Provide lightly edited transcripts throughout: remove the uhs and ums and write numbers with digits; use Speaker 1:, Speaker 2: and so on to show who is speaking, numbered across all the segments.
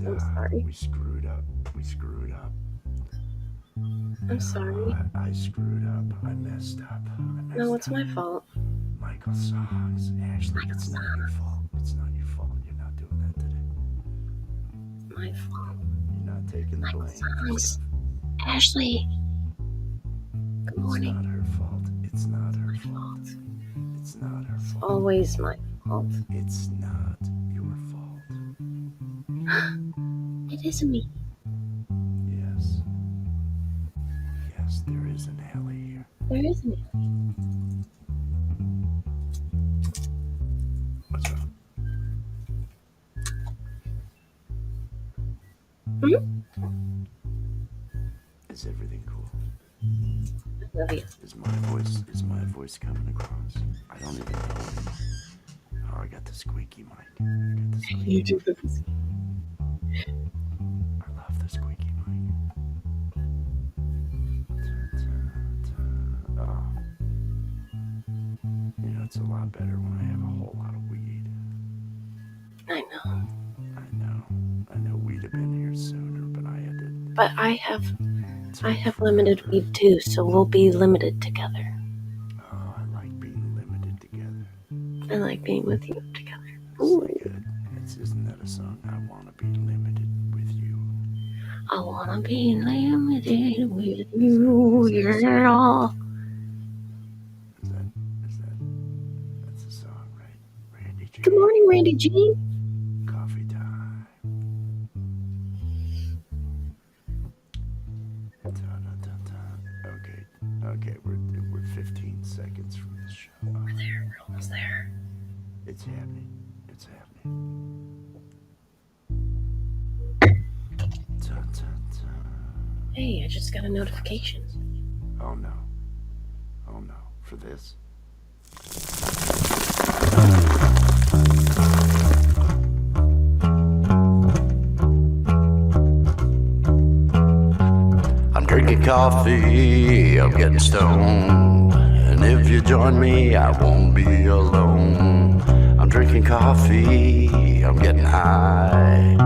Speaker 1: I'm sorry.
Speaker 2: We screwed up.
Speaker 1: I'm sorry.
Speaker 2: I screwed up. I messed up.
Speaker 1: No, it's my fault.
Speaker 2: Michael Songs. Ashley, it's not your fault. You're not doing that today.
Speaker 1: My fault.
Speaker 2: You're not taking the blame.
Speaker 1: Songs. Ashley. Good morning.
Speaker 2: It's not her fault.
Speaker 1: It's always my fault.
Speaker 2: It's not your fault.
Speaker 1: It isn't me.
Speaker 2: Yes. Yes, there is an alley here.
Speaker 1: There is an alley.
Speaker 2: What's wrong? Is everything cool?
Speaker 1: I love you.
Speaker 2: Is my voice coming across? I don't even know anymore. Oh, I got the squeaky mic.
Speaker 1: You do this.
Speaker 2: I love the squeaky mic. Oh. You know, it's a lot better when I have a whole lot of weed.
Speaker 1: I know.
Speaker 2: I know we'd have been here sooner, but I had to.
Speaker 1: But I have limited weed too, so we'll be limited together.
Speaker 2: Oh, I like being limited together.
Speaker 1: I like being with you together.
Speaker 2: Isn't that a song? I want to be limited with you.
Speaker 1: I want to be limited with you, yeah.
Speaker 2: That's a song, right? Randy G.
Speaker 1: Good morning, Randy G.
Speaker 2: Coffee time. Okay, we're 15 seconds from the show.
Speaker 1: We're there. We're almost there.
Speaker 2: It's happening.
Speaker 1: Hey, I just got a notification.
Speaker 2: Oh no. For this? I'm drinking coffee, I'm getting stoned. And if you join me, I won't be alone. I'm drinking coffee, I'm getting high.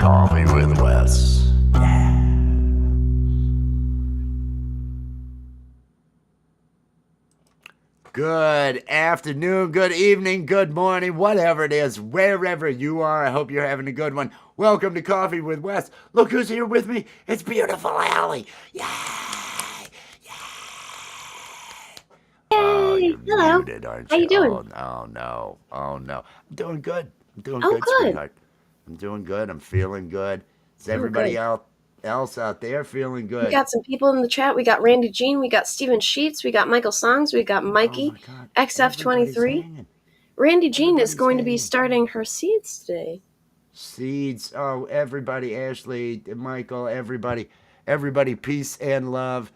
Speaker 2: Coffee with Wes. Yeah. Good afternoon, good evening, good morning, whatever it is, wherever you are. I hope you're having a good one. Welcome to Coffee with Wes. Look who's here with me. It's beautiful Allie. Yay! Oh, you're
Speaker 1: hello.
Speaker 2: muted, aren't
Speaker 1: you? How you doing?
Speaker 2: Oh no. I'm doing good.
Speaker 1: Good.
Speaker 2: Sweetheart. I'm doing good. I'm feeling good. Is everybody else out there feeling good?
Speaker 1: We got some people in the chat. We got Randy Jean. We got Steven Sheets. We got Michael Songs. We got Mikey. XF23. Randy Jean is going to be starting her seeds today.
Speaker 2: Seeds. Oh, everybody. Ashley, Michael, everybody, peace and love.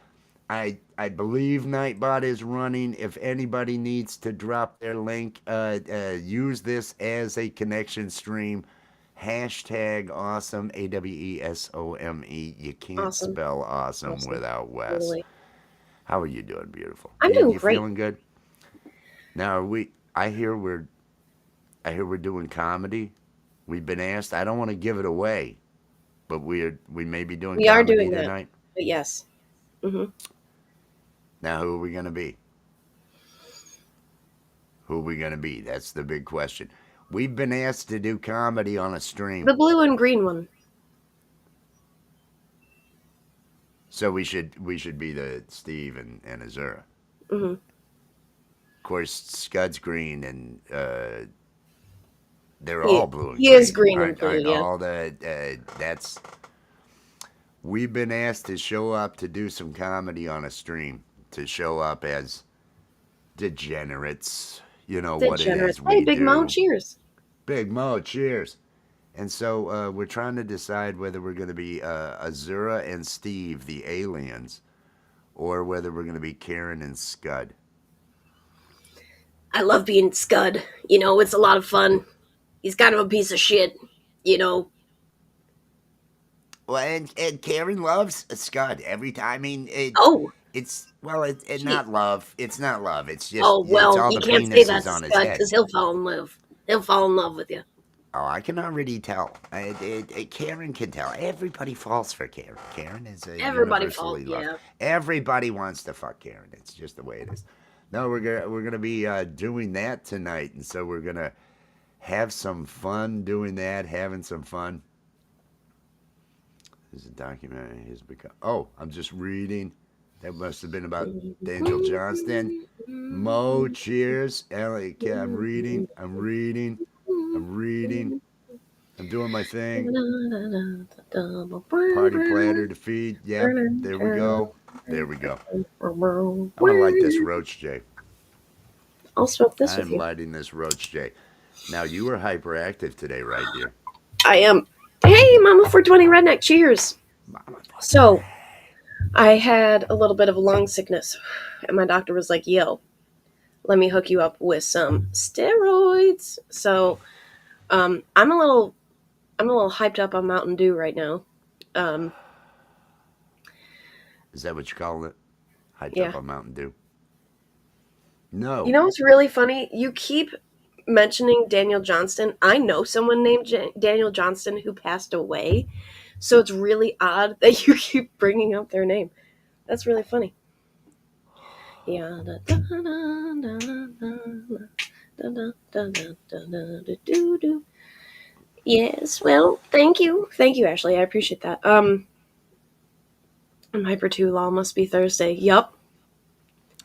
Speaker 2: I believe Nightbot is running. If anybody needs to drop their link, use this as a connection stream. Hashtag awesome, AWESOME. You can't spell awesome without Wes. Totally. How are you doing, beautiful?
Speaker 1: I'm doing
Speaker 2: you
Speaker 1: great.
Speaker 2: Feeling good? Now I hear we're doing comedy. We've been asked. I don't want to give it away, but we may be doing comedy
Speaker 1: are doing
Speaker 2: tonight.
Speaker 1: That. But yes. Mm-hmm.
Speaker 2: Now who are we gonna be? That's the big question. We've been asked to do comedy on a stream.
Speaker 1: The blue and green one.
Speaker 2: So we should be the Steve and Azura.
Speaker 1: Mm-hmm.
Speaker 2: Of course, Scud's green and they're all blue and green.
Speaker 1: He is green and blue, yeah.
Speaker 2: All that's. We've been asked to show up to do some comedy on a stream. To show up as degenerates. You know what it is we
Speaker 1: Hey, Big
Speaker 2: do.
Speaker 1: Mo, cheers.
Speaker 2: Big Mo, cheers. And so we're trying to decide whether we're going to be Azura and Steve, the aliens, or whether we're going to be Karen and Scud.
Speaker 1: I love being Scud. You know, it's a lot of fun. He's kind of a piece of shit, you know.
Speaker 2: Well, and Karen loves Scud every time. I mean, it's not love. It's not love. It's just
Speaker 1: you
Speaker 2: all
Speaker 1: can't
Speaker 2: the
Speaker 1: say that,
Speaker 2: on his
Speaker 1: Scud,
Speaker 2: head.
Speaker 1: because he'll fall in love. He'll fall in love with you.
Speaker 2: Oh, I can already tell. Karen can tell. Everybody falls for Karen. Karen is
Speaker 1: Everybody fault,
Speaker 2: universally loved.
Speaker 1: yeah.
Speaker 2: Everybody wants to fuck Karen. It's just the way it is. No, we're gonna be doing that tonight, and so we're gonna have some fun doing that. Having some fun. There's a documentary. He's become. Oh, I'm just reading. That must have been about Daniel Johnston. Mo, cheers. Ellie, I'm reading. I'm reading. I'm reading. I'm doing my thing. Party platter to feed. Yep, there we go. There we go. I'm gonna light this Roach J.
Speaker 1: I'll smoke this with
Speaker 2: I'm
Speaker 1: you.
Speaker 2: lighting this Roach J. Now you were hyperactive today, right, dear?
Speaker 1: I am. Hey, Mama 420 Redneck, cheers.
Speaker 2: Mama
Speaker 1: So, I had a little bit of a lung sickness, and my doctor was like, yo, let me hook you up with some steroids. So, I'm a little hyped up on Mountain Dew right now. Um,
Speaker 2: Is that what you call it? Hyped
Speaker 1: yeah.
Speaker 2: up on Mountain Dew?
Speaker 1: You
Speaker 2: No.
Speaker 1: know what's really funny? You keep mentioning Daniel Johnston. I know someone named Daniel Johnston who passed away. So it's really odd that you keep bringing up their name. That's really funny. Yeah. Yes. Well, thank you, Ashley. I appreciate that. I'm hyper too. Law must be Thursday. Yup.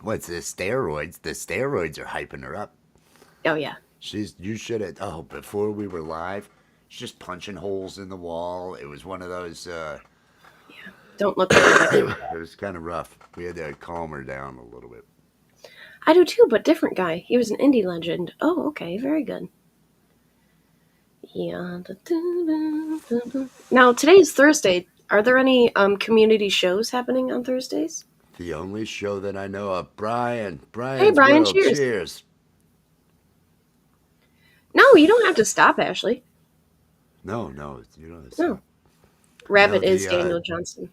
Speaker 2: What's the steroids? The steroids are hyping her up.
Speaker 1: Oh yeah.
Speaker 2: You should have. Oh, before we were live, she's just punching holes in the wall. It was one of those.
Speaker 1: Yeah. Don't look at me.
Speaker 2: It was kind of rough. We had to calm her down a little bit.
Speaker 1: I do too, but different guy. He was an indie legend. Oh, okay, very good. Yeah. Now today's Thursday. Are there any community shows happening on Thursdays?
Speaker 2: The only show that I know of, Brian.
Speaker 1: Hey,
Speaker 2: Brian's
Speaker 1: Brian.
Speaker 2: World.
Speaker 1: Cheers.
Speaker 2: Cheers.
Speaker 1: No, you don't have to stop, Ashley.
Speaker 2: No, no, you don't.
Speaker 1: No.
Speaker 2: No,
Speaker 1: Rabbit is Daniel Johnson.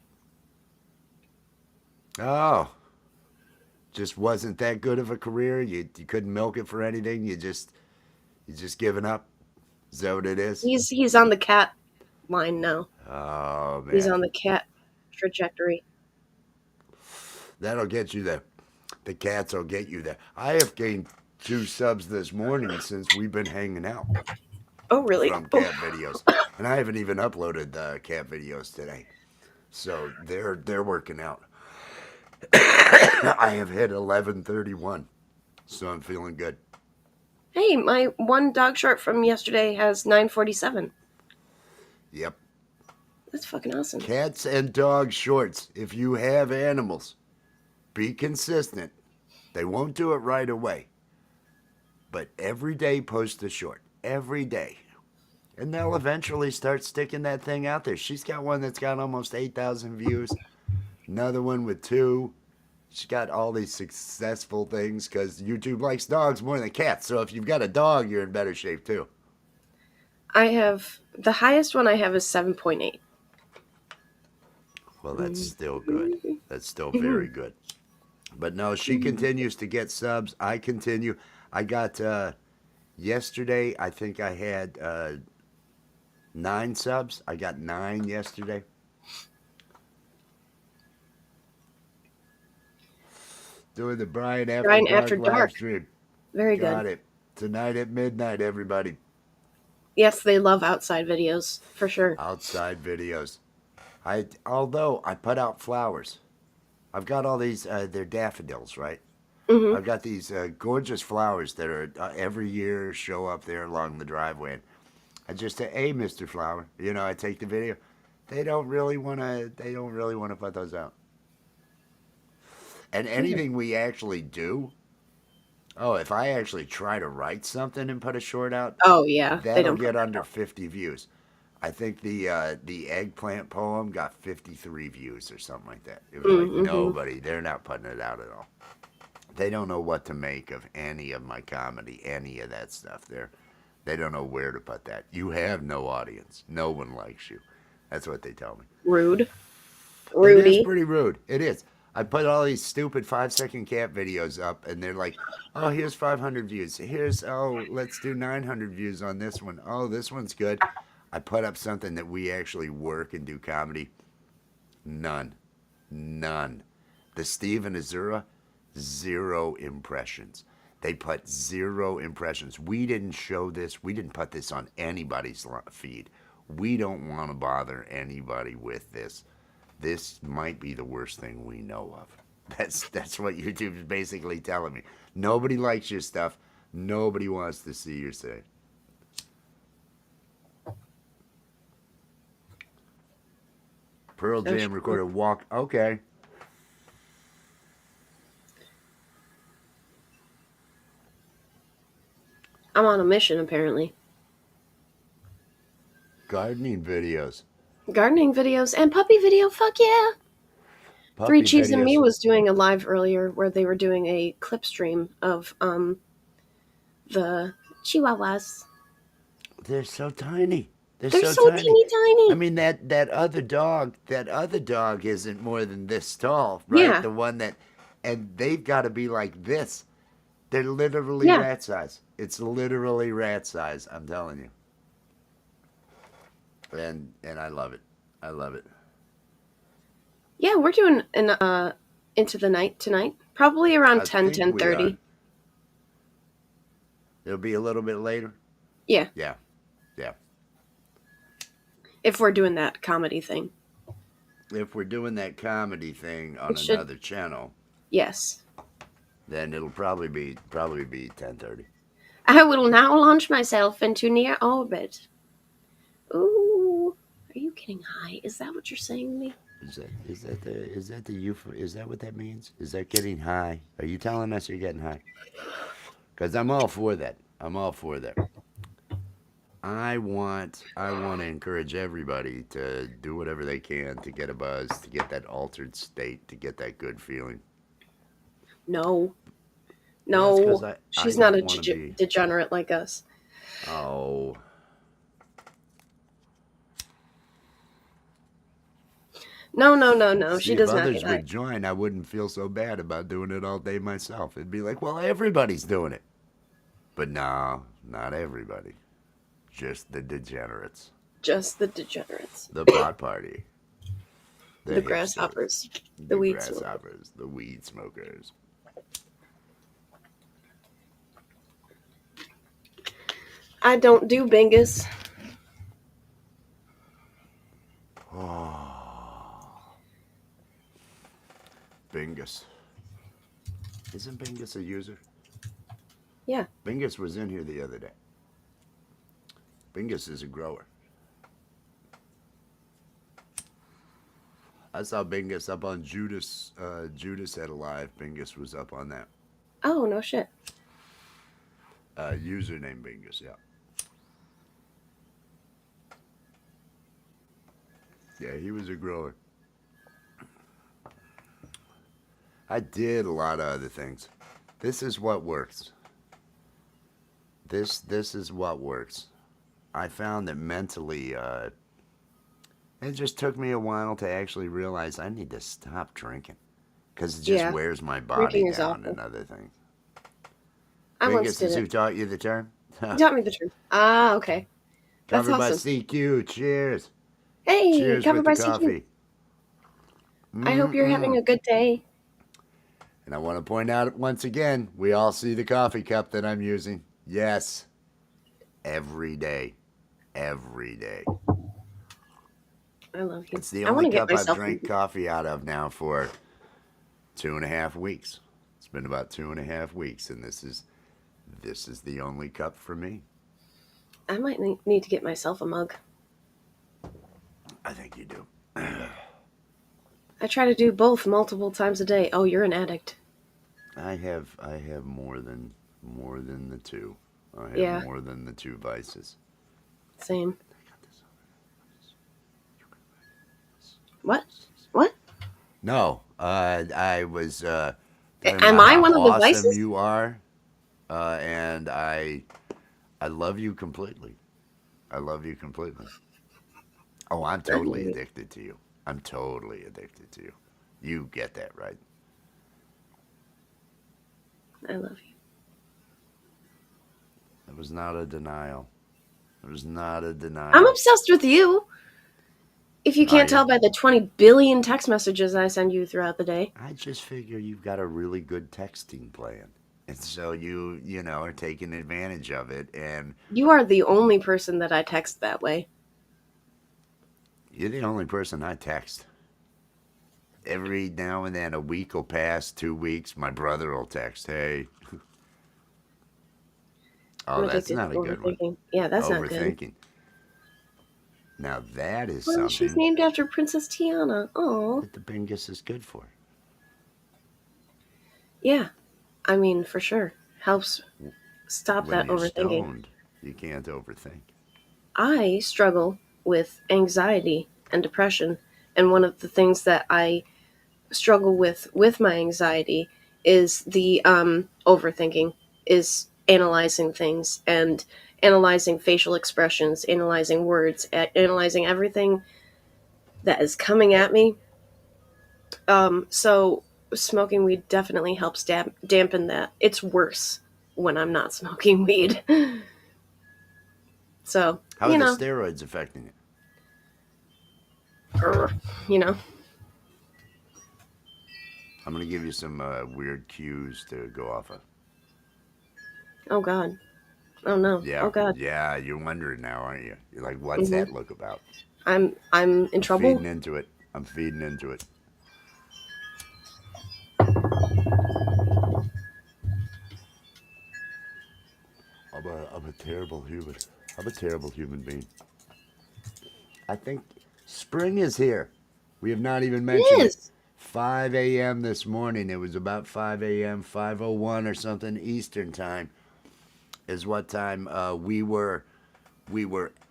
Speaker 2: Oh, just wasn't that good of a career. You couldn't milk it for anything. You just given up. Is that what it is?
Speaker 1: He's on the cat line now.
Speaker 2: Oh man,
Speaker 1: He's on the cat trajectory.
Speaker 2: that'll get you there. The cats will get you there. I have gained 2 subs this morning since we've been hanging out
Speaker 1: Oh, really?
Speaker 2: from cat videos, and I haven't even uploaded the cat videos today. So they're working out. I have hit 1131, so I'm feeling good.
Speaker 1: Hey, my one dog short from yesterday has 947.
Speaker 2: Yep.
Speaker 1: That's fucking awesome.
Speaker 2: Cats and dog shorts. If you have animals, be consistent. They won't do it right away. But every day post a short. Every day. And they'll eventually start sticking that thing out there. She's got one that's got almost 8,000 views. Another one with 2. She's got all these successful things because YouTube likes dogs more than cats. So if you've got a dog, you're in better shape too.
Speaker 1: The highest one I have is 7.8.
Speaker 2: Well, that's still good. That's still very good. But no, she continues to get subs. I continue. I got yesterday. I think I had 9 subs. I got 9 yesterday. Doing the Brian After Dark live stream.
Speaker 1: Very good.
Speaker 2: Got it. Tonight at midnight, everybody.
Speaker 1: Yes, they love outside videos, for sure.
Speaker 2: Outside videos. Although I put out flowers. I've got all these, they're daffodils, right?
Speaker 1: Mm-hmm.
Speaker 2: I've got these gorgeous flowers that are every year show up there along the driveway. And I just say, "Hey, Mr. Flower," I take the video. They don't really want to. They don't really want to put those out. And anything we actually do. Oh, if I actually try to write something and put a short out,
Speaker 1: oh yeah,
Speaker 2: that'll get under 50 views. I think the eggplant poem got 53 views or something like that. It was like nobody. They're not putting it out at all. They don't know what to make of any of my comedy, any of that stuff. They don't know where to put that. You have no audience. No one likes you. That's what they tell me.
Speaker 1: Rude.
Speaker 2: It is
Speaker 1: Rudy.
Speaker 2: pretty rude. It is. I put all these stupid 5-second cat videos up, and they're like, "Oh, here's 500 views. Here's let's do 900 views on this one. Oh, this one's good." I put up something that we actually work and do comedy. None, none. The Steve and Azura, 0 impressions. They put 0 impressions. We didn't show this. We didn't put this on anybody's feed. We don't want to bother anybody with this. This might be the worst thing we know of. That's what YouTube's basically telling me. Nobody likes your stuff. Nobody wants to see your say. Pearl
Speaker 1: Oh,
Speaker 2: Jam recorded walk. Okay.
Speaker 1: I'm on a mission apparently.
Speaker 2: Gardening videos.
Speaker 1: Gardening videos and puppy video. Fuck yeah! Three
Speaker 2: Puppy
Speaker 1: Cheese and Me
Speaker 2: videos.
Speaker 1: was doing a live earlier where they were doing a clip stream of the Chihuahuas.
Speaker 2: They're so tiny. They're
Speaker 1: They're
Speaker 2: so
Speaker 1: so
Speaker 2: tiny.
Speaker 1: teeny
Speaker 2: I
Speaker 1: tiny.
Speaker 2: mean that other dog isn't more than this tall, right?
Speaker 1: Yeah,
Speaker 2: The one that, and they've got to be like this. They're literally
Speaker 1: yeah,
Speaker 2: rat size. It's literally rat size. I'm telling you. And I love it. I love it.
Speaker 1: yeah. We're doing an into the night tonight, probably around
Speaker 2: I think
Speaker 1: ten
Speaker 2: we are.
Speaker 1: thirty.
Speaker 2: It'll be a little bit later.
Speaker 1: Yeah,
Speaker 2: Yeah. Yeah.
Speaker 1: if we're doing that comedy thing,
Speaker 2: If we're doing that comedy thing on
Speaker 1: it should.
Speaker 2: another channel,
Speaker 1: Yes,
Speaker 2: then it'll probably be 10:30.
Speaker 1: I will now launch myself into near orbit. Ooh, are you getting high? Is that what you're saying to me?
Speaker 2: Is that what that means? Is that getting high? Are you telling us you're getting high? Because I'm all for that. I'm all for that. I want to encourage everybody to do whatever they can to get a buzz, to get that altered state, to get that good feeling.
Speaker 1: No,
Speaker 2: Well, that's because
Speaker 1: no,
Speaker 2: I
Speaker 1: she's not
Speaker 2: don't
Speaker 1: a
Speaker 2: want to be.
Speaker 1: degenerate like us.
Speaker 2: Oh,
Speaker 1: No, no, no, no.
Speaker 2: see,
Speaker 1: She
Speaker 2: if
Speaker 1: does not get
Speaker 2: others
Speaker 1: high.
Speaker 2: would join, I wouldn't feel so bad about doing it all day myself. It'd be like, well, everybody's doing it. But no, not everybody. Just the degenerates.
Speaker 1: Just the degenerates,
Speaker 2: The pot party. The
Speaker 1: the
Speaker 2: hipsters.
Speaker 1: grasshoppers, the
Speaker 2: The
Speaker 1: weed smokers.
Speaker 2: grasshoppers. The weed smokers.
Speaker 1: I don't do bingus.
Speaker 2: Oh, Bingus. Isn't Bingus a user?
Speaker 1: Yeah.
Speaker 2: Bingus was in here the other day. Bingus is a grower. I saw Bingus up on Judas. Judas had a live. Bingus was up on that.
Speaker 1: Oh no shit.
Speaker 2: Username Bingus, yeah. Yeah, he was a grower. I did a lot of other things. This is what works. This is what works. I found that mentally, it just took me a while to actually realize I need to stop drinking because it just
Speaker 1: Yeah.
Speaker 2: wears my body
Speaker 1: Drinking is
Speaker 2: down
Speaker 1: awful.
Speaker 2: and other things.
Speaker 1: I once
Speaker 2: Bingus
Speaker 1: did
Speaker 2: is who
Speaker 1: it.
Speaker 2: taught you the term?
Speaker 1: You taught me the truth. Ah, okay. That's
Speaker 2: Covered by
Speaker 1: awesome.
Speaker 2: CQ. Cheers.
Speaker 1: Hey,
Speaker 2: Cheers
Speaker 1: covered
Speaker 2: with the
Speaker 1: by CQ.
Speaker 2: coffee.
Speaker 1: I hope you're having
Speaker 2: Mm-mm.
Speaker 1: a good day.
Speaker 2: And I want to point out once again, we all see the coffee cup that I'm using. Yes. Every day. Every day.
Speaker 1: I love you.
Speaker 2: It's the
Speaker 1: I want
Speaker 2: only
Speaker 1: to get
Speaker 2: cup I've
Speaker 1: myself.
Speaker 2: drank coffee out of now for 2.5 weeks. It's been about 2.5 weeks, and this is the only cup for me.
Speaker 1: I might need to get myself a mug.
Speaker 2: I think you do.
Speaker 1: I try to do both multiple times a day. Oh, you're an addict.
Speaker 2: I have more than the two. I have
Speaker 1: Yeah,
Speaker 2: more than the two vices.
Speaker 1: same. What? What?
Speaker 2: No, I was talking
Speaker 1: Am
Speaker 2: about
Speaker 1: I
Speaker 2: how
Speaker 1: one of the
Speaker 2: awesome
Speaker 1: vices?
Speaker 2: you are, and I love you completely. I love you completely. Oh, I'm totally addicted to you. I'm totally addicted to you. You get that, right?
Speaker 1: I love you.
Speaker 2: It was not a denial. It was not a
Speaker 1: I'm
Speaker 2: denial.
Speaker 1: obsessed with you. If you
Speaker 2: Are
Speaker 1: can't
Speaker 2: you?
Speaker 1: tell by the 20 billion text messages I send you throughout the day.
Speaker 2: I just figure you've got a really good texting plan. And so you are taking advantage of it. And
Speaker 1: You are the only person that I text that way.
Speaker 2: you're the only person I text. Every now and then, a week will pass, 2 weeks, my brother will text, hey,
Speaker 1: I'm
Speaker 2: oh, that's
Speaker 1: addicted to
Speaker 2: not a good one.
Speaker 1: overthinking. Yeah, that's not good.
Speaker 2: Overthinking. Now, that is
Speaker 1: Well, she's
Speaker 2: something
Speaker 1: named after Princess Tiana. Oh,
Speaker 2: that the Bingus is good for.
Speaker 1: yeah. I mean, for sure. Helps stop
Speaker 2: When
Speaker 1: that
Speaker 2: you're
Speaker 1: overthinking.
Speaker 2: stoned, you can't overthink.
Speaker 1: I struggle with anxiety and depression, and one of the things that I struggle with my anxiety is the overthinking, is analyzing things and analyzing facial expressions, analyzing words, analyzing everything that is coming at me. So smoking weed definitely helps dampen that. It's worse when I'm not smoking weed. So,
Speaker 2: How are the steroids affecting it?
Speaker 1: er, you know.
Speaker 2: I'm going to give you some weird cues to go off of.
Speaker 1: Oh God. Oh no. Oh
Speaker 2: Yeah,
Speaker 1: God.
Speaker 2: yeah, you're wondering now, aren't you? You're like, what's
Speaker 1: hmm
Speaker 2: that look about?
Speaker 1: I'm in
Speaker 2: I'm
Speaker 1: trouble.
Speaker 2: feeding into it. I'm feeding into it. I'm a terrible human. I'm a terrible human being. I think spring is here. We have not even mentioned
Speaker 1: It
Speaker 2: it.
Speaker 1: is.
Speaker 2: 5 a.m. this morning. It was about 5 a.m., 5:01 or something Eastern time is what time we were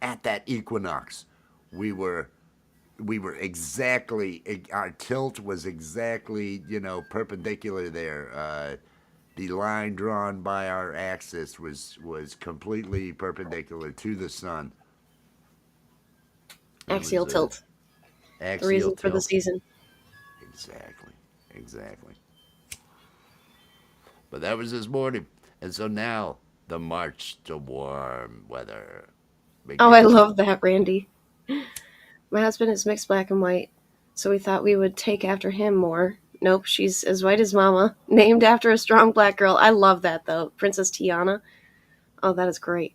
Speaker 2: at that equinox. We were we were exactly our tilt was exactly perpendicular there. The line drawn by our axis was completely perpendicular to the sun. It
Speaker 1: Axial
Speaker 2: was
Speaker 1: tilt. The
Speaker 2: axial
Speaker 1: reason for the
Speaker 2: tilt.
Speaker 1: season.
Speaker 2: Exactly. Exactly. But that was this morning. And so now the march to warm weather
Speaker 1: Oh, I
Speaker 2: begins.
Speaker 1: love that, Randy. My husband is mixed black and white, so we thought we would take after him more. Nope, she's as white as Mama, named after a strong black girl. I love that though, Princess Tiana. Oh, that is great.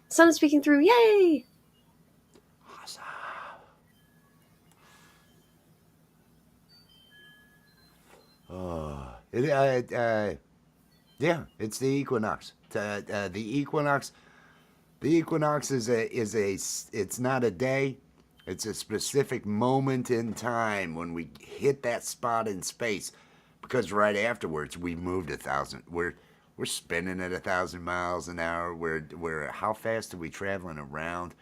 Speaker 1: Sun is speaking through. Yay!
Speaker 2: Oh, yeah, it's the equinox. The equinox. The equinox is a. It's not a day. It's a specific moment in time when we hit that spot in space, because right afterwards we moved 1,000. We're spinning at 1,000 miles an hour. We're how fast are we traveling around?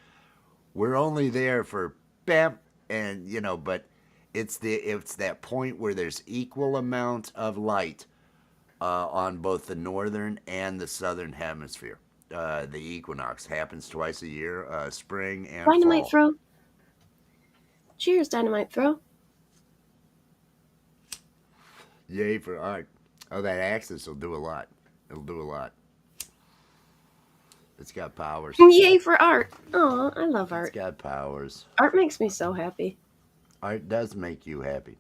Speaker 2: We're only there for bam, and but it's that point where there's equal amount of light on both the northern and the southern hemisphere. The equinox happens twice a year, spring and
Speaker 1: Dynamite
Speaker 2: fall.
Speaker 1: throw. Cheers, dynamite throw.
Speaker 2: Yay for art. Oh, that axis will do a lot. It'll do a lot. It's got powers.
Speaker 1: Yay for art. Oh, I love
Speaker 2: It's
Speaker 1: art.
Speaker 2: got powers.
Speaker 1: Art makes me so happy.
Speaker 2: Art does make you happy.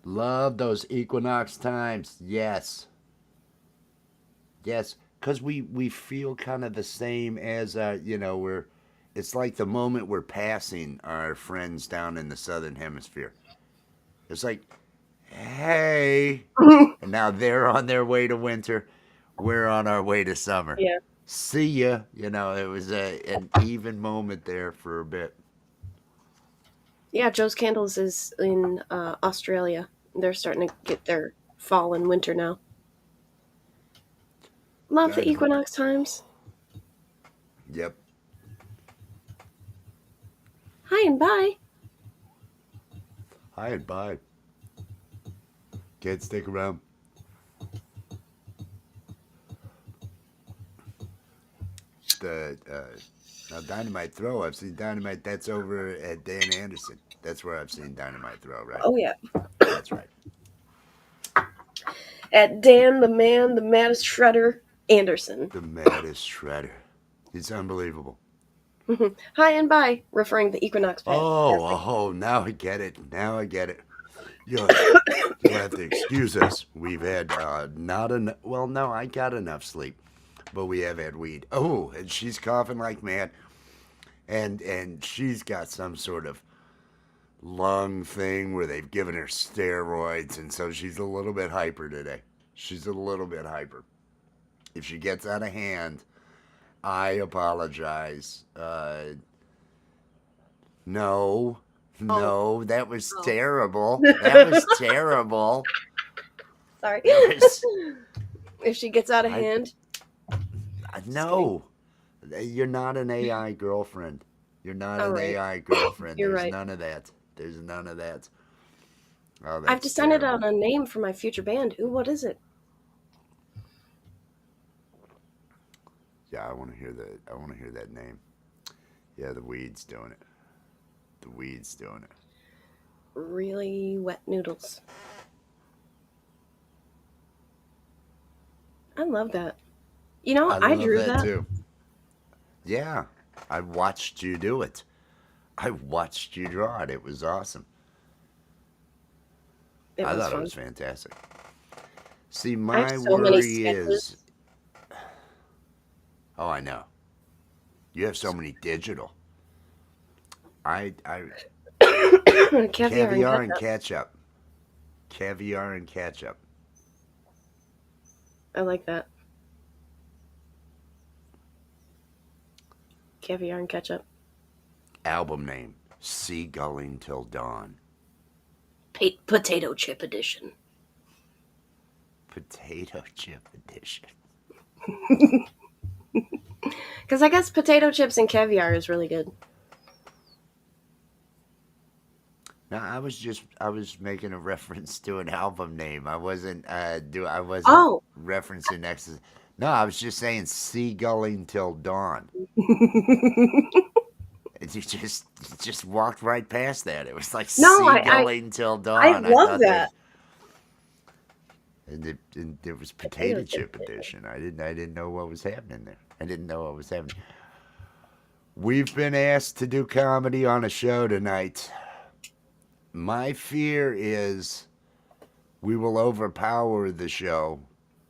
Speaker 2: Love those equinox times. Yes. Yes. Because we feel kind of the same as, it's like the moment we're passing our friends down in the southern hemisphere. It's like, hey. And now they're on their way to winter. We're on our way to summer.
Speaker 1: Yeah.
Speaker 2: See ya. It was an even moment there for a bit.
Speaker 1: Yeah, Joe's Candles is in Australia. They're starting to get their fall and winter now. Love the
Speaker 2: Dynamite.
Speaker 1: equinox times.
Speaker 2: Yep.
Speaker 1: Hi and bye.
Speaker 2: Hi and bye. Can't stick around. The Now Dynamite Throw. I've seen Dynamite. That's over at Dan Anderson. That's where I've seen Dynamite Throw. Right.
Speaker 1: Oh yeah.
Speaker 2: That's right.
Speaker 1: At Dan the Man, the Maddest Shredder Anderson.
Speaker 2: The maddest shredder. It's unbelievable.
Speaker 1: Hi and bye, referring to Equinox Pass.
Speaker 2: Oh, now I get it. Now I get it. You'll, you'll have to excuse us. We've had not enough. Well, no, I got enough sleep, but we have had weed. Oh, and she's coughing like mad, and she's got some sort of lung thing where they've given her steroids, and so she's a little bit hyper today. She's a little bit hyper. If she gets out of hand, I apologize. No,
Speaker 1: Oh,
Speaker 2: no, that was
Speaker 1: oh.
Speaker 2: terrible. That was terrible.
Speaker 1: Sorry.
Speaker 2: That was
Speaker 1: If she gets out of
Speaker 2: I
Speaker 1: hand, just kidding.
Speaker 2: no. You're not an AI girlfriend. You're not
Speaker 1: All
Speaker 2: an
Speaker 1: right,
Speaker 2: AI girlfriend.
Speaker 1: you're
Speaker 2: There's
Speaker 1: right.
Speaker 2: none of that. There's none of that. Oh,
Speaker 1: I've
Speaker 2: that's
Speaker 1: decided on
Speaker 2: terrible.
Speaker 1: a name for my future band. Ooh, what is it?
Speaker 2: Yeah, I want to hear that. I want to hear that name. Yeah, the weed's doing it. The weed's doing it.
Speaker 1: Really wet noodles. I love that. You know,
Speaker 2: I
Speaker 1: I
Speaker 2: love
Speaker 1: drew
Speaker 2: that
Speaker 1: that.
Speaker 2: too. Yeah, I watched you do it. I watched you draw it. It was awesome.
Speaker 1: It
Speaker 2: I
Speaker 1: was
Speaker 2: thought it
Speaker 1: fun.
Speaker 2: was fantastic. See,
Speaker 1: I have
Speaker 2: my
Speaker 1: so many
Speaker 2: worry is,
Speaker 1: sketches.
Speaker 2: oh, I know. You have so many digital. I
Speaker 1: Caviar and
Speaker 2: caviar and
Speaker 1: ketchup.
Speaker 2: ketchup. Caviar and ketchup.
Speaker 1: I like that. Caviar and ketchup.
Speaker 2: Album name: Seagulling Till Dawn.
Speaker 1: Potato chip edition.
Speaker 2: Potato chip edition.
Speaker 1: Because I guess potato chips and caviar is really good.
Speaker 2: No, I was making a reference to an album name. I wasn't
Speaker 1: Oh,
Speaker 2: referencing X's. No, I was just saying Seagulling Till Dawn. And you just walked right past that. It was like
Speaker 1: no,
Speaker 2: Seagulling Till
Speaker 1: I
Speaker 2: Dawn. I
Speaker 1: love
Speaker 2: thought
Speaker 1: that.
Speaker 2: there's and there was
Speaker 1: Potato
Speaker 2: potato
Speaker 1: chip
Speaker 2: chip
Speaker 1: edition.
Speaker 2: edition. I didn't know what was happening there. I didn't know what was happening. We've been asked to do comedy on a show tonight. My fear is we will overpower the show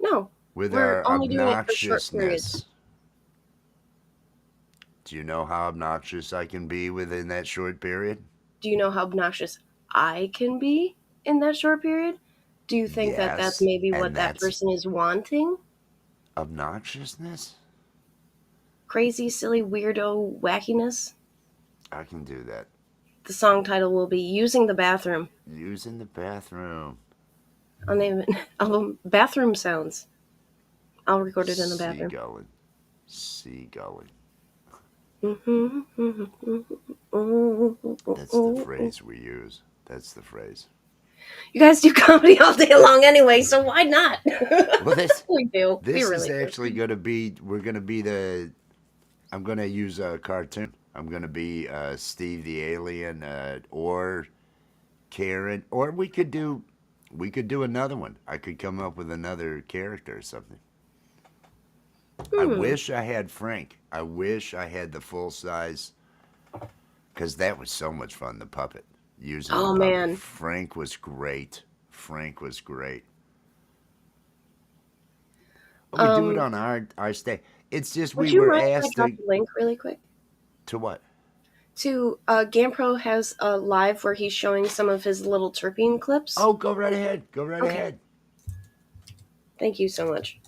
Speaker 1: No,
Speaker 2: with
Speaker 1: we're
Speaker 2: our
Speaker 1: only doing it for short periods.
Speaker 2: obnoxiousness. Do you know how obnoxious I can be within that short period?
Speaker 1: Do you know how obnoxious I can be in that short period? Do you think that that's
Speaker 2: Yes,
Speaker 1: maybe
Speaker 2: and
Speaker 1: what that
Speaker 2: that's
Speaker 1: person is wanting?
Speaker 2: obnoxiousness.
Speaker 1: Crazy, silly, weirdo wackiness?
Speaker 2: I can do that.
Speaker 1: The song title will be Using the Bathroom
Speaker 2: Using the bathroom.
Speaker 1: on the album Bathroom Sounds. I'll record it in the bathroom.
Speaker 2: Seagulling. Seagulling. That's the
Speaker 1: You
Speaker 2: phrase we use. That's the phrase.
Speaker 1: guys do comedy all day long anyway, so why not?
Speaker 2: Well, this
Speaker 1: We do. We
Speaker 2: this is
Speaker 1: really do.
Speaker 2: actually going to be. We're going to be the. I'm going to use a cartoon. I'm going to be Steve the alien, or Karen, or we could do another one. I could come up with another character or something. I
Speaker 1: Hmm.
Speaker 2: wish I had Frank. I wish I had the full size, because that was so much fun. The puppet, using the
Speaker 1: Oh
Speaker 2: puppet.
Speaker 1: man.
Speaker 2: Frank was great. Frank was great. Oh, we do it
Speaker 1: Um,
Speaker 2: on our stay. It's just
Speaker 1: would
Speaker 2: we
Speaker 1: you
Speaker 2: were
Speaker 1: mind if I
Speaker 2: asked
Speaker 1: drop
Speaker 2: to
Speaker 1: a link really quick?
Speaker 2: what?
Speaker 1: To GamePro has a live where he's showing some of his little terpene clips.
Speaker 2: Oh, go right ahead. Go right
Speaker 1: Okay,
Speaker 2: ahead.
Speaker 1: thank you so much.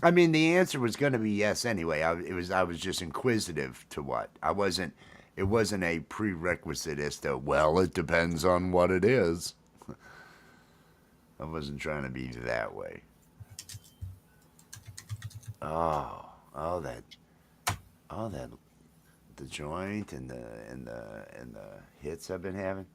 Speaker 2: I mean, the answer was going to be yes anyway. I was just inquisitive to what. I wasn't. It wasn't a prerequisite as to, well, it depends on what it is. I wasn't trying to be that way. Oh, oh that, oh that, the joint and the hits I've been having.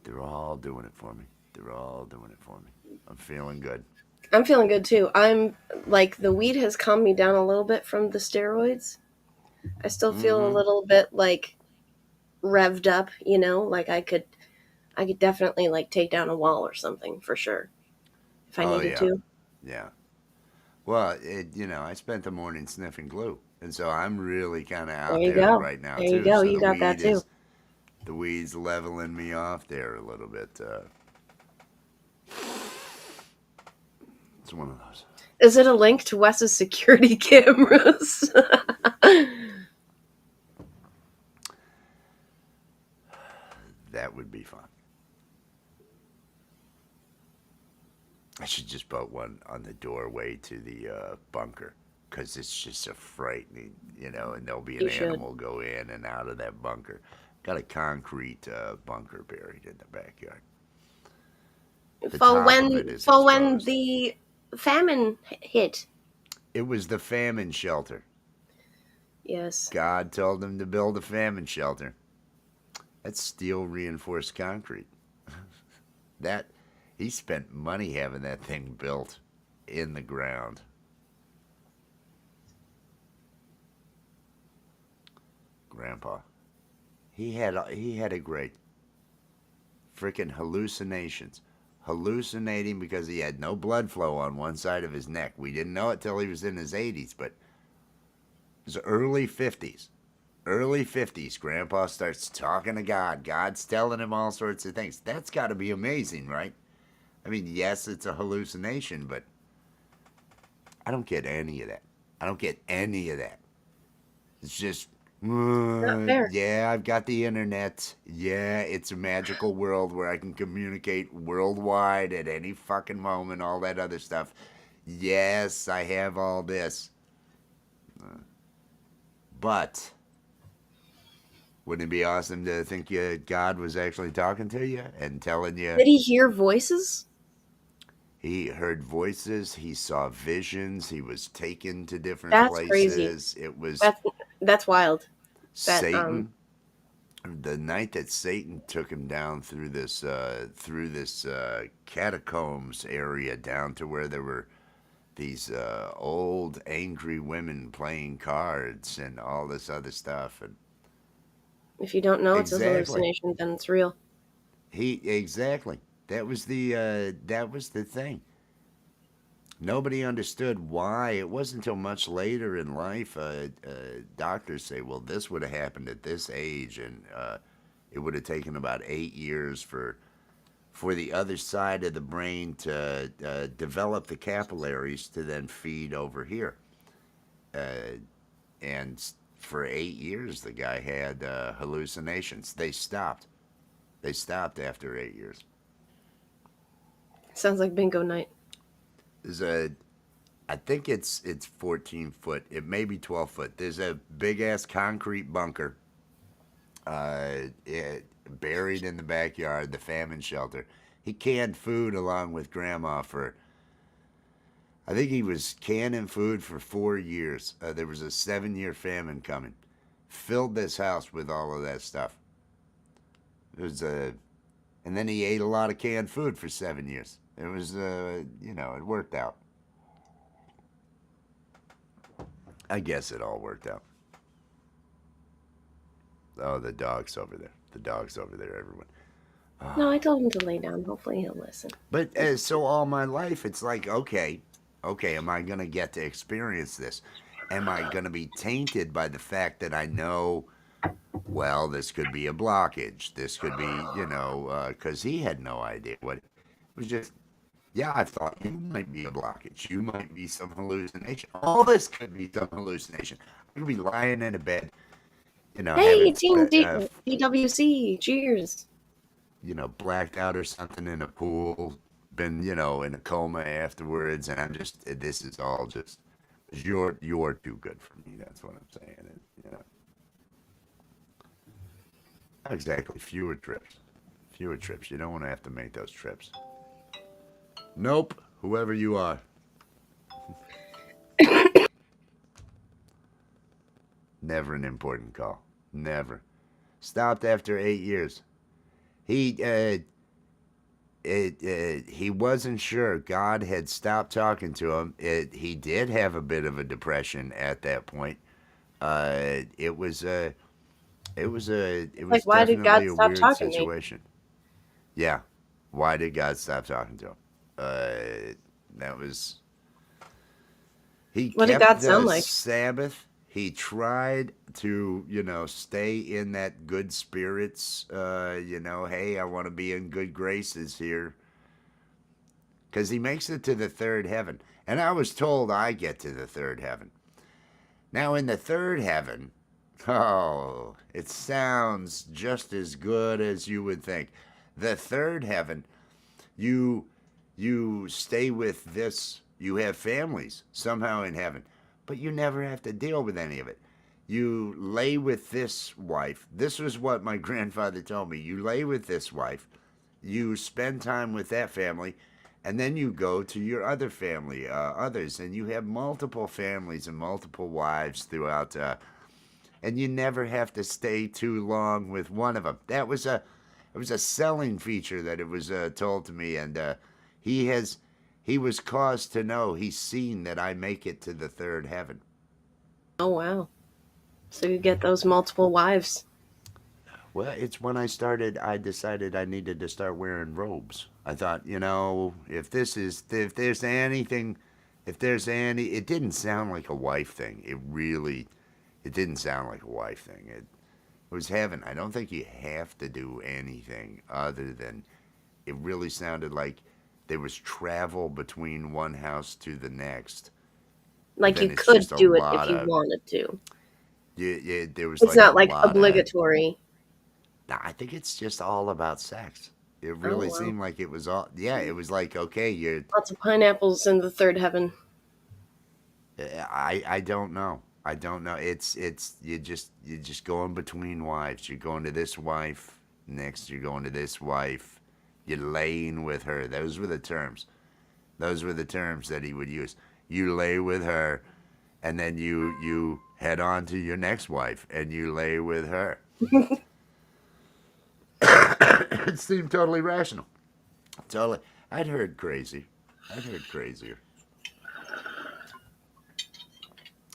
Speaker 2: They're all doing it for me. They're all doing it for me. I'm feeling good.
Speaker 1: I'm feeling good too. I'm like the weed has calmed me down a little bit from the steroids. I still feel a
Speaker 2: Mm-hmm.
Speaker 1: little bit like revved up, like I could I could definitely like take down a wall or something for sure if I
Speaker 2: Oh
Speaker 1: needed
Speaker 2: yeah,
Speaker 1: to.
Speaker 2: yeah. Well, I spent the morning sniffing glue, and so I'm really kind of
Speaker 1: There
Speaker 2: out
Speaker 1: you
Speaker 2: there
Speaker 1: go.
Speaker 2: right now
Speaker 1: There you
Speaker 2: too.
Speaker 1: go.
Speaker 2: So
Speaker 1: You got that too.
Speaker 2: the weed's leveling me off there a little bit. It's one of those.
Speaker 1: Is it a link to Wes's security cameras?
Speaker 2: That would be fun. I should just put one on the doorway to the bunker because it's just a frightening, and there'll be an
Speaker 1: You should.
Speaker 2: animal go in and out of that bunker. Got a concrete bunker buried in the backyard. The
Speaker 1: For
Speaker 2: top of
Speaker 1: when
Speaker 2: it is
Speaker 1: for when
Speaker 2: exposed.
Speaker 1: the famine hit.
Speaker 2: It was the famine shelter.
Speaker 1: Yes.
Speaker 2: God told him to build a famine shelter. That's steel reinforced concrete. That he spent money having that thing built in the ground. Grandpa. He had a great freaking hallucinations. Hallucinating because he had no blood flow on one side of his neck. We didn't know it till he was in his 80s, but it was early 50s. Early 50s, Grandpa starts talking to God. God's telling him all sorts of things. That's got to be amazing, right? I mean, yes, it's a hallucination, but I don't get any of that. I don't get any of that. It's just,
Speaker 1: Not fair.
Speaker 2: yeah, I've got the internet. Yeah, it's a magical world where I can communicate worldwide at any fucking moment, all that other stuff. Yes, I have all this. But wouldn't it be awesome to think God was actually talking to you and telling you
Speaker 1: Did he hear voices?
Speaker 2: he heard voices, he saw visions, he was taken to different
Speaker 1: That's crazy.
Speaker 2: places? It was
Speaker 1: That's that's wild. That
Speaker 2: Satan. The night that Satan took him down through this catacombs area down to where there were these old angry women playing cards and all this other stuff. And
Speaker 1: if you don't know it's a
Speaker 2: exactly,
Speaker 1: hallucination, then it's real.
Speaker 2: he exactly that was the thing. Nobody understood why. It wasn't until much later in life doctors say, well, this would have happened at this age, and it would have taken about 8 years for the other side of the brain to develop the capillaries to then feed over here. Uh, and for 8 years, the guy had hallucinations. They stopped. They stopped after 8 years.
Speaker 1: Sounds like bingo night.
Speaker 2: There's a, I think it's 14 foot. It may be 12 foot. There's a big ass concrete bunker, buried in the backyard, the famine shelter. He canned food along with Grandma for I think he was canning food for 4 years. There was a 7 year famine coming. Filled this house with all of that stuff. It was and then he ate a lot of canned food for 7 years. It was, it worked out. I guess it all worked out. Oh, the dog's over there. The dog's over there, everyone.
Speaker 1: No, I
Speaker 2: Oh.
Speaker 1: told him to lay down. Hopefully he'll listen.
Speaker 2: But so all my life, it's like, okay, am I going to get to experience this? Am I going to be tainted by the fact that I know, well, this could be a blockage? This could be, because he had no idea what it was. Just, yeah, I thought you might be a blockage. You might be some hallucination. All this could be some hallucination. I could be lying in a bed,
Speaker 1: Hey,
Speaker 2: having,
Speaker 1: Team DWC, cheers.
Speaker 2: blacked out or something in a pool, been, in a coma afterwards, and I'm just, this is all just, you're too good for me. That's what I'm saying. And, not exactly fewer trips. Fewer trips. You don't want to have to make those trips. Nope. Whoever you are. Never an important call. Never. Stopped after 8 years. He he wasn't sure. God had stopped talking to him. He did have a bit of a depression at that point. It was it
Speaker 1: Like,
Speaker 2: was
Speaker 1: why did God
Speaker 2: definitely a
Speaker 1: stop
Speaker 2: weird
Speaker 1: talking to me?
Speaker 2: situation. Yeah. Why did God stop talking to him? That was he
Speaker 1: What did
Speaker 2: kept
Speaker 1: God
Speaker 2: the
Speaker 1: sound like?
Speaker 2: Sabbath. He tried to, stay in that good spirits. Hey, I want to be in good graces here. Because he makes it to the third heaven. And I was told I get to the third heaven. Now, in the third heaven, oh, it sounds just as good as you would think. The third heaven, you you stay with this, you have families somehow in heaven, but you never have to deal with any of it. You lay with this wife. This was what my grandfather told me. You lay with this wife, you spend time with that family, and then you go to your other family, others, and you have multiple families and multiple wives throughout, and you never have to stay too long with one of them. It was a selling feature that it was told to me, and he has he was caused to know. He's seen that I make it to the third heaven.
Speaker 1: Oh wow. So you get those multiple wives.
Speaker 2: Well, it's when I decided I needed to start wearing robes. I thought, if there's anything, if there's any, it didn't sound like a wife thing. It didn't sound like a wife thing. It was heaven. I don't think you have to do anything other than it really sounded like there was travel between one house to the next. But
Speaker 1: Like
Speaker 2: then
Speaker 1: you
Speaker 2: it's
Speaker 1: could
Speaker 2: just a
Speaker 1: do it
Speaker 2: lot
Speaker 1: if you
Speaker 2: of,
Speaker 1: wanted to.
Speaker 2: yeah, there was
Speaker 1: It's
Speaker 2: like a
Speaker 1: not like
Speaker 2: lot of,
Speaker 1: obligatory.
Speaker 2: I think it's just all about sex. It
Speaker 1: Oh
Speaker 2: really
Speaker 1: wow.
Speaker 2: seemed like it was all, yeah, it was like, okay,
Speaker 1: Lots of pineapples in the third heaven.
Speaker 2: I don't know. I don't know. You're just going between wives. You're going to this wife, next you're going to this wife. You're laying with her. Those were the terms. Those were the terms that he would use. You lay with her, and then you head on to your next wife, and you lay with her. It seemed totally rational. Totally. I'd heard crazy. I'd heard crazier.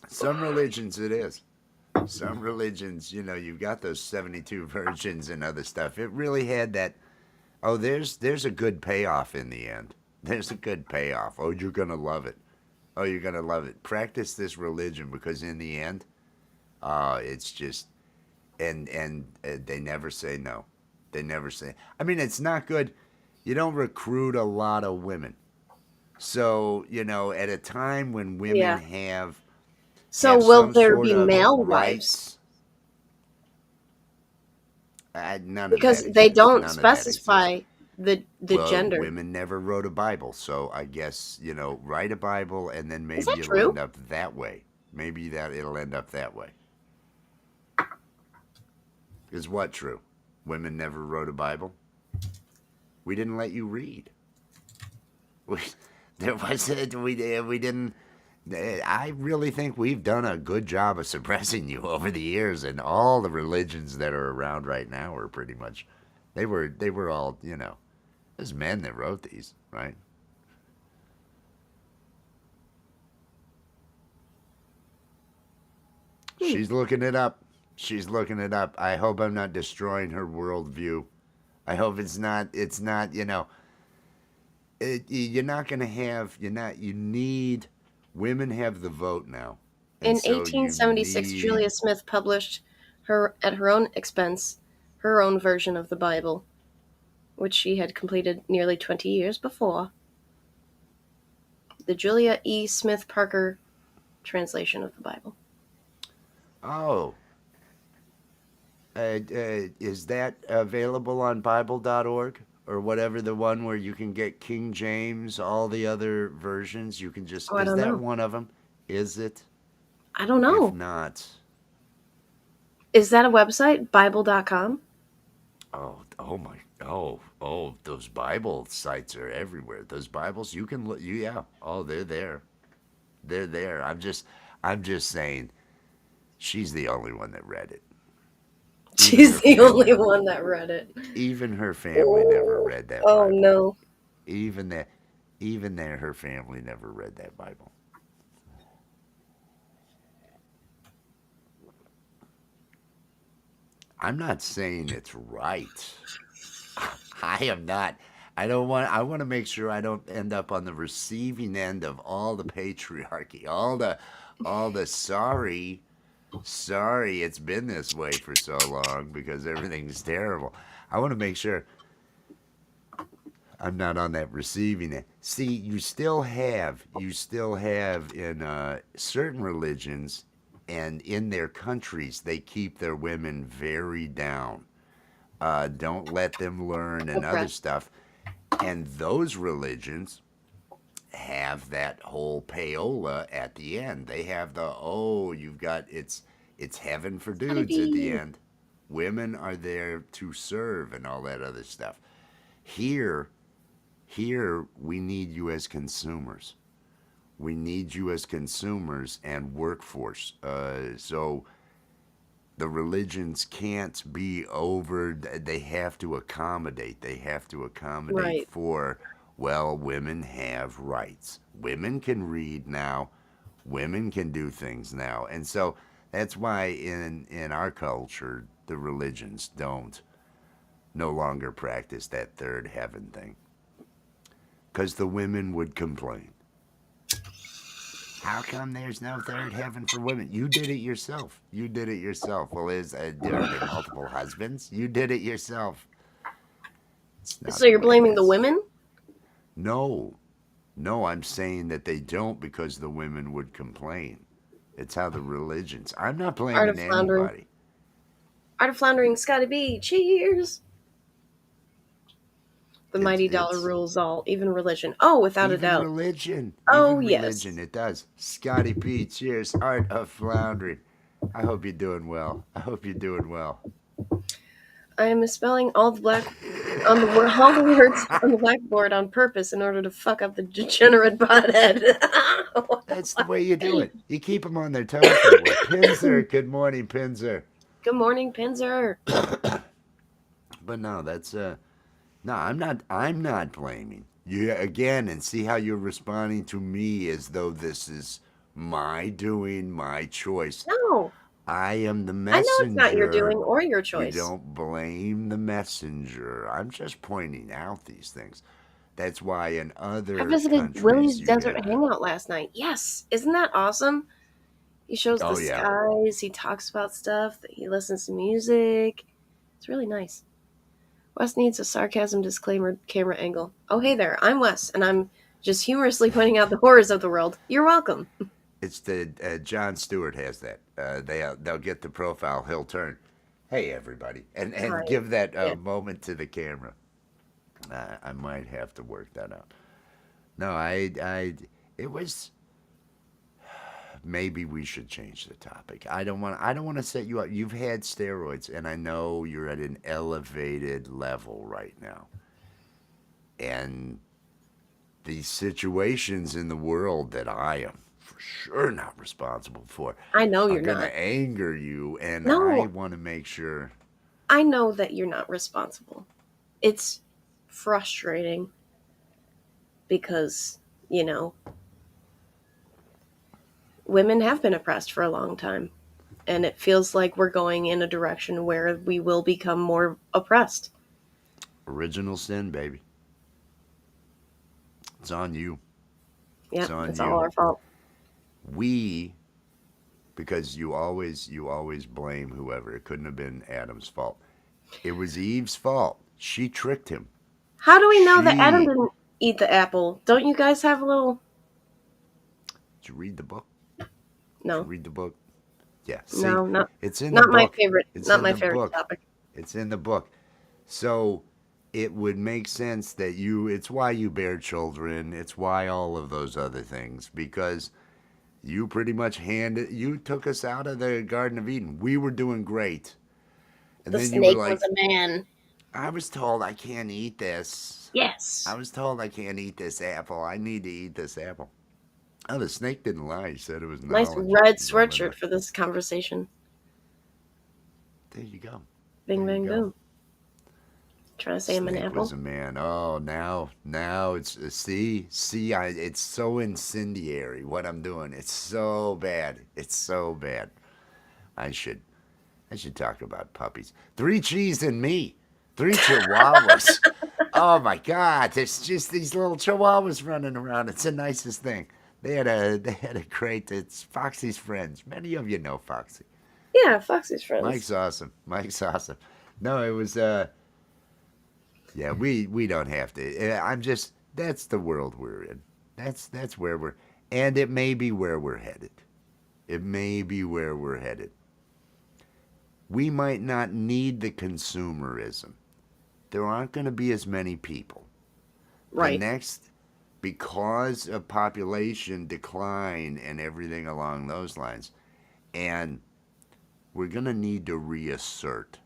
Speaker 2: Some religions it is. Some religions, you've got those 72 virgins and other stuff. It really had that. Oh, there's a good payoff in the end. There's a good payoff. Oh, you're gonna love it. Oh, you're gonna love it. Practice this religion because in the end, it's just and they never say no. They never say. I mean, it's not good. You don't recruit a lot of women. So at a time when women
Speaker 1: Yeah. So
Speaker 2: have
Speaker 1: will
Speaker 2: some
Speaker 1: there
Speaker 2: sort
Speaker 1: be
Speaker 2: of
Speaker 1: male wives?
Speaker 2: rights, none of
Speaker 1: Because
Speaker 2: that
Speaker 1: they
Speaker 2: exists.
Speaker 1: don't
Speaker 2: None of that exists.
Speaker 1: specify the
Speaker 2: Well,
Speaker 1: gender.
Speaker 2: women never wrote a Bible, so I guess write a Bible, and then
Speaker 1: Is
Speaker 2: maybe
Speaker 1: that
Speaker 2: it'll end
Speaker 1: true?
Speaker 2: up that way. Maybe that it'll end up that way. Is what true? Women never wrote a Bible. We didn't let you read. We, there wasn't. We didn't. I really think we've done a good job of suppressing you over the years, and all the religions that are around right now are pretty much. They were all there's men that wrote these, right?
Speaker 1: Hmm.
Speaker 2: She's looking it up. She's looking it up. I hope I'm not destroying her worldview. I hope it's not. It's not. You're not going to have. You're not. You need. Women have the vote now, and
Speaker 1: In
Speaker 2: so you
Speaker 1: 1876,
Speaker 2: need.
Speaker 1: Julia Smith published her at her own expense her own version of the Bible, which she had completed nearly 20 years before. The Julia E. Smith Parker translation of the Bible.
Speaker 2: Oh, is that available on Bible.org or whatever the one where you can get King James, all the other versions? You can just.
Speaker 1: Oh, I
Speaker 2: Is
Speaker 1: don't
Speaker 2: that
Speaker 1: know.
Speaker 2: one of them? Is it?
Speaker 1: I don't
Speaker 2: If
Speaker 1: know.
Speaker 2: not,
Speaker 1: Is that a website? Bible.com?
Speaker 2: oh my, those Bible sites are everywhere. Those Bibles, you can look, yeah, oh, they're there. They're there. I'm just saying, she's the only one that read it. Even
Speaker 1: She's
Speaker 2: her
Speaker 1: the
Speaker 2: family,
Speaker 1: only one that read it.
Speaker 2: even her family never
Speaker 1: Oh,
Speaker 2: read that
Speaker 1: oh
Speaker 2: Bible.
Speaker 1: no.
Speaker 2: Even that, even there, her family never read that Bible. I'm not saying it's right. I am not. I don't want. I want to make sure I don't end up on the receiving end of all the patriarchy, all the sorry, sorry, it's been this way for so long because everything's terrible. I want to make sure I'm not on that receiving end. See, you still have in certain religions and in their countries, they keep their women very down. Don't let them learn and other
Speaker 1: Oppressed.
Speaker 2: stuff. And those religions have that whole payola at the end. They have the you've got it's heaven for
Speaker 1: Scotty
Speaker 2: dudes at the
Speaker 1: B.
Speaker 2: end. Women are there to serve and all that other stuff. Here, here we need you as consumers. We need you as consumers and workforce. So the religions can't be over. They have to accommodate. They have to accommodate
Speaker 1: Right.
Speaker 2: for, well, women have rights. Women can read now. Women can do things now. And so that's why in our culture, the religions don't no longer practice that third heaven thing. Because the women would complain. How come there's no third heaven for women? You did it yourself. You did it yourself. Well, are there multiple husbands? You did it yourself. It's not
Speaker 1: So
Speaker 2: the
Speaker 1: you're
Speaker 2: way it
Speaker 1: blaming the
Speaker 2: is.
Speaker 1: women?
Speaker 2: No, no, I'm saying that they don't because the women would complain. It's how the religions. I'm not
Speaker 1: Art
Speaker 2: blaming
Speaker 1: of Floundering.
Speaker 2: anybody.
Speaker 1: Art of Floundering, Scotty B. Cheers! The mighty dollar
Speaker 2: It's
Speaker 1: rules all, even religion. Oh, without a doubt. Oh,
Speaker 2: even
Speaker 1: yes.
Speaker 2: religion, it does. Scotty P, cheers. Art of floundering. I hope you're doing well. I hope you're doing well.
Speaker 1: I am misspelling all the black on the all the words on the blackboard on purpose in order to fuck up the degenerate bothead.
Speaker 2: That's the way you do it. You keep them on their toes that way. Pinzer, good morning, Pinzer.
Speaker 1: Good morning, Pinzer.
Speaker 2: But no, that's no. I'm not blaming you again. And see how you're responding to me as though this is my doing, my choice.
Speaker 1: No,
Speaker 2: I am the
Speaker 1: I know it's not your doing
Speaker 2: messenger.
Speaker 1: or your
Speaker 2: You
Speaker 1: choice.
Speaker 2: don't blame the messenger. I'm just pointing out these things. That's why in
Speaker 1: I
Speaker 2: other
Speaker 1: visited
Speaker 2: countries
Speaker 1: Willie's
Speaker 2: you
Speaker 1: Desert
Speaker 2: have.
Speaker 1: Hangout last night. Yes, isn't that awesome? He shows the
Speaker 2: Oh yeah,
Speaker 1: skies. He talks about stuff. He listens to music. It's really nice. Wes needs a sarcasm disclaimer camera angle. Oh, hey there. I'm Wes, and I'm just humorously pointing out the horrors of the world. You're welcome.
Speaker 2: it's the John Stewart has that. They'll get the profile. He'll turn. Hey everybody, and
Speaker 1: Right.
Speaker 2: give that
Speaker 1: Yeah.
Speaker 2: moment to the camera. I might have to work that out. No, it was maybe we should change the topic. I don't want to set you up. You've had steroids and I know you're at an elevated level right now. And these situations in the world that I am for sure not responsible for
Speaker 1: I know
Speaker 2: are
Speaker 1: you're
Speaker 2: going
Speaker 1: not.
Speaker 2: to anger you and I
Speaker 1: No,
Speaker 2: want to make sure
Speaker 1: I know that you're not responsible. It's frustrating because, you know, women have been oppressed for a long time. And it feels like we're going in a direction where we will become more oppressed.
Speaker 2: original sin, baby. It's on you. It's
Speaker 1: Yep,
Speaker 2: on
Speaker 1: it's all
Speaker 2: you.
Speaker 1: our fault.
Speaker 2: We because you always blame whoever. It couldn't have been Adam's fault. It was Eve's fault. She tricked him.
Speaker 1: How do we know that Adam
Speaker 2: She
Speaker 1: didn't eat the apple? Don't you guys have a little.
Speaker 2: Did you read the book? Did you
Speaker 1: No,
Speaker 2: read the book? Yeah. See,
Speaker 1: no, not
Speaker 2: it's in the
Speaker 1: not my
Speaker 2: book.
Speaker 1: favorite.
Speaker 2: It's
Speaker 1: Not
Speaker 2: in
Speaker 1: my
Speaker 2: the
Speaker 1: favorite
Speaker 2: book.
Speaker 1: topic.
Speaker 2: It's in the book. So it would make sense that it's why you bear children. It's why all of those other things because you pretty much you took us out of the Garden of Eden. We were doing great. And
Speaker 1: The
Speaker 2: then you were
Speaker 1: snake was
Speaker 2: like,
Speaker 1: a man.
Speaker 2: I was told I can't eat this. I
Speaker 1: Yes.
Speaker 2: was told I can't eat this apple. I need to eat this apple. Oh, the snake didn't lie. He said it was
Speaker 1: Nice
Speaker 2: knowledge.
Speaker 1: red
Speaker 2: He's all in
Speaker 1: sweatshirt
Speaker 2: there.
Speaker 1: for this conversation.
Speaker 2: There you go.
Speaker 1: Bing,
Speaker 2: There you
Speaker 1: bang,
Speaker 2: go.
Speaker 1: boom. Trying to say I'm an
Speaker 2: Snake was
Speaker 1: apple.
Speaker 2: a man. Oh, now it's it's so incendiary what I'm doing. It's so bad. It's so bad. I should I should talk about puppies. Three cheese and me. Three chihuahuas. Oh my God! It's just these little chihuahuas running around. It's the nicest thing. They had a great. It's Foxy's friends. Many of you know Foxy.
Speaker 1: Yeah, Foxy's
Speaker 2: Mike's
Speaker 1: friends.
Speaker 2: awesome. Mike's awesome. No, it was yeah, we don't have to. I'm just that's the world we're in. That's where we're and it may be where we're headed. It may be where we're headed. We might not need the consumerism. There aren't going to be as many people. The
Speaker 1: Right.
Speaker 2: next because of population decline and everything along those lines. And we're going to need to reassert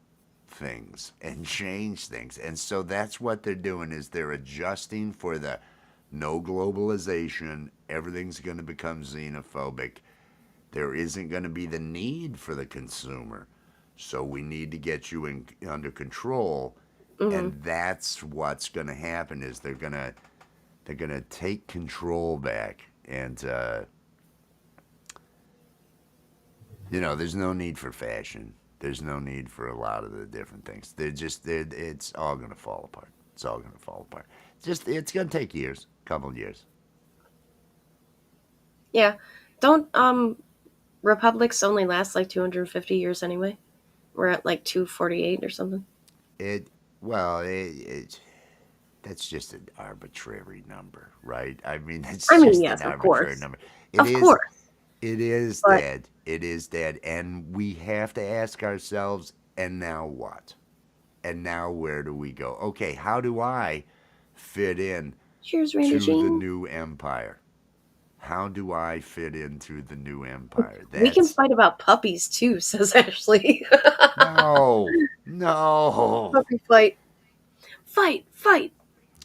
Speaker 2: things and change things. And so that's what they're doing is they're adjusting for the no globalization, everything's going to become xenophobic. There isn't going to be the need for the consumer. So we need to get you under control,
Speaker 1: Hmm.
Speaker 2: and that's what's going to happen is they're going to take control back and there's no need for fashion. There's no need for a lot of the different things. It's all going to fall apart. It's all going to fall apart. It's going to take years, couple of years.
Speaker 1: Yeah. Don't republics only last like 250 years anyway? We're at like 248 or something.
Speaker 2: It well, that's just an arbitrary number, right? I mean,
Speaker 1: I
Speaker 2: it's
Speaker 1: mean,
Speaker 2: just an
Speaker 1: yes, of
Speaker 2: arbitrary
Speaker 1: course.
Speaker 2: number. It
Speaker 1: Of
Speaker 2: is
Speaker 1: course.
Speaker 2: it is
Speaker 1: But
Speaker 2: dead. It is dead, and we have to ask ourselves, and now what? And now where do we go? Okay, how do I fit in
Speaker 1: cheers, Randy
Speaker 2: to the
Speaker 1: Jean.
Speaker 2: new empire? How do I fit into the new empire?
Speaker 1: We can
Speaker 2: That's
Speaker 1: fight about puppies too, says Ashley.
Speaker 2: no, no.
Speaker 1: Puppy fight. Fight, fight.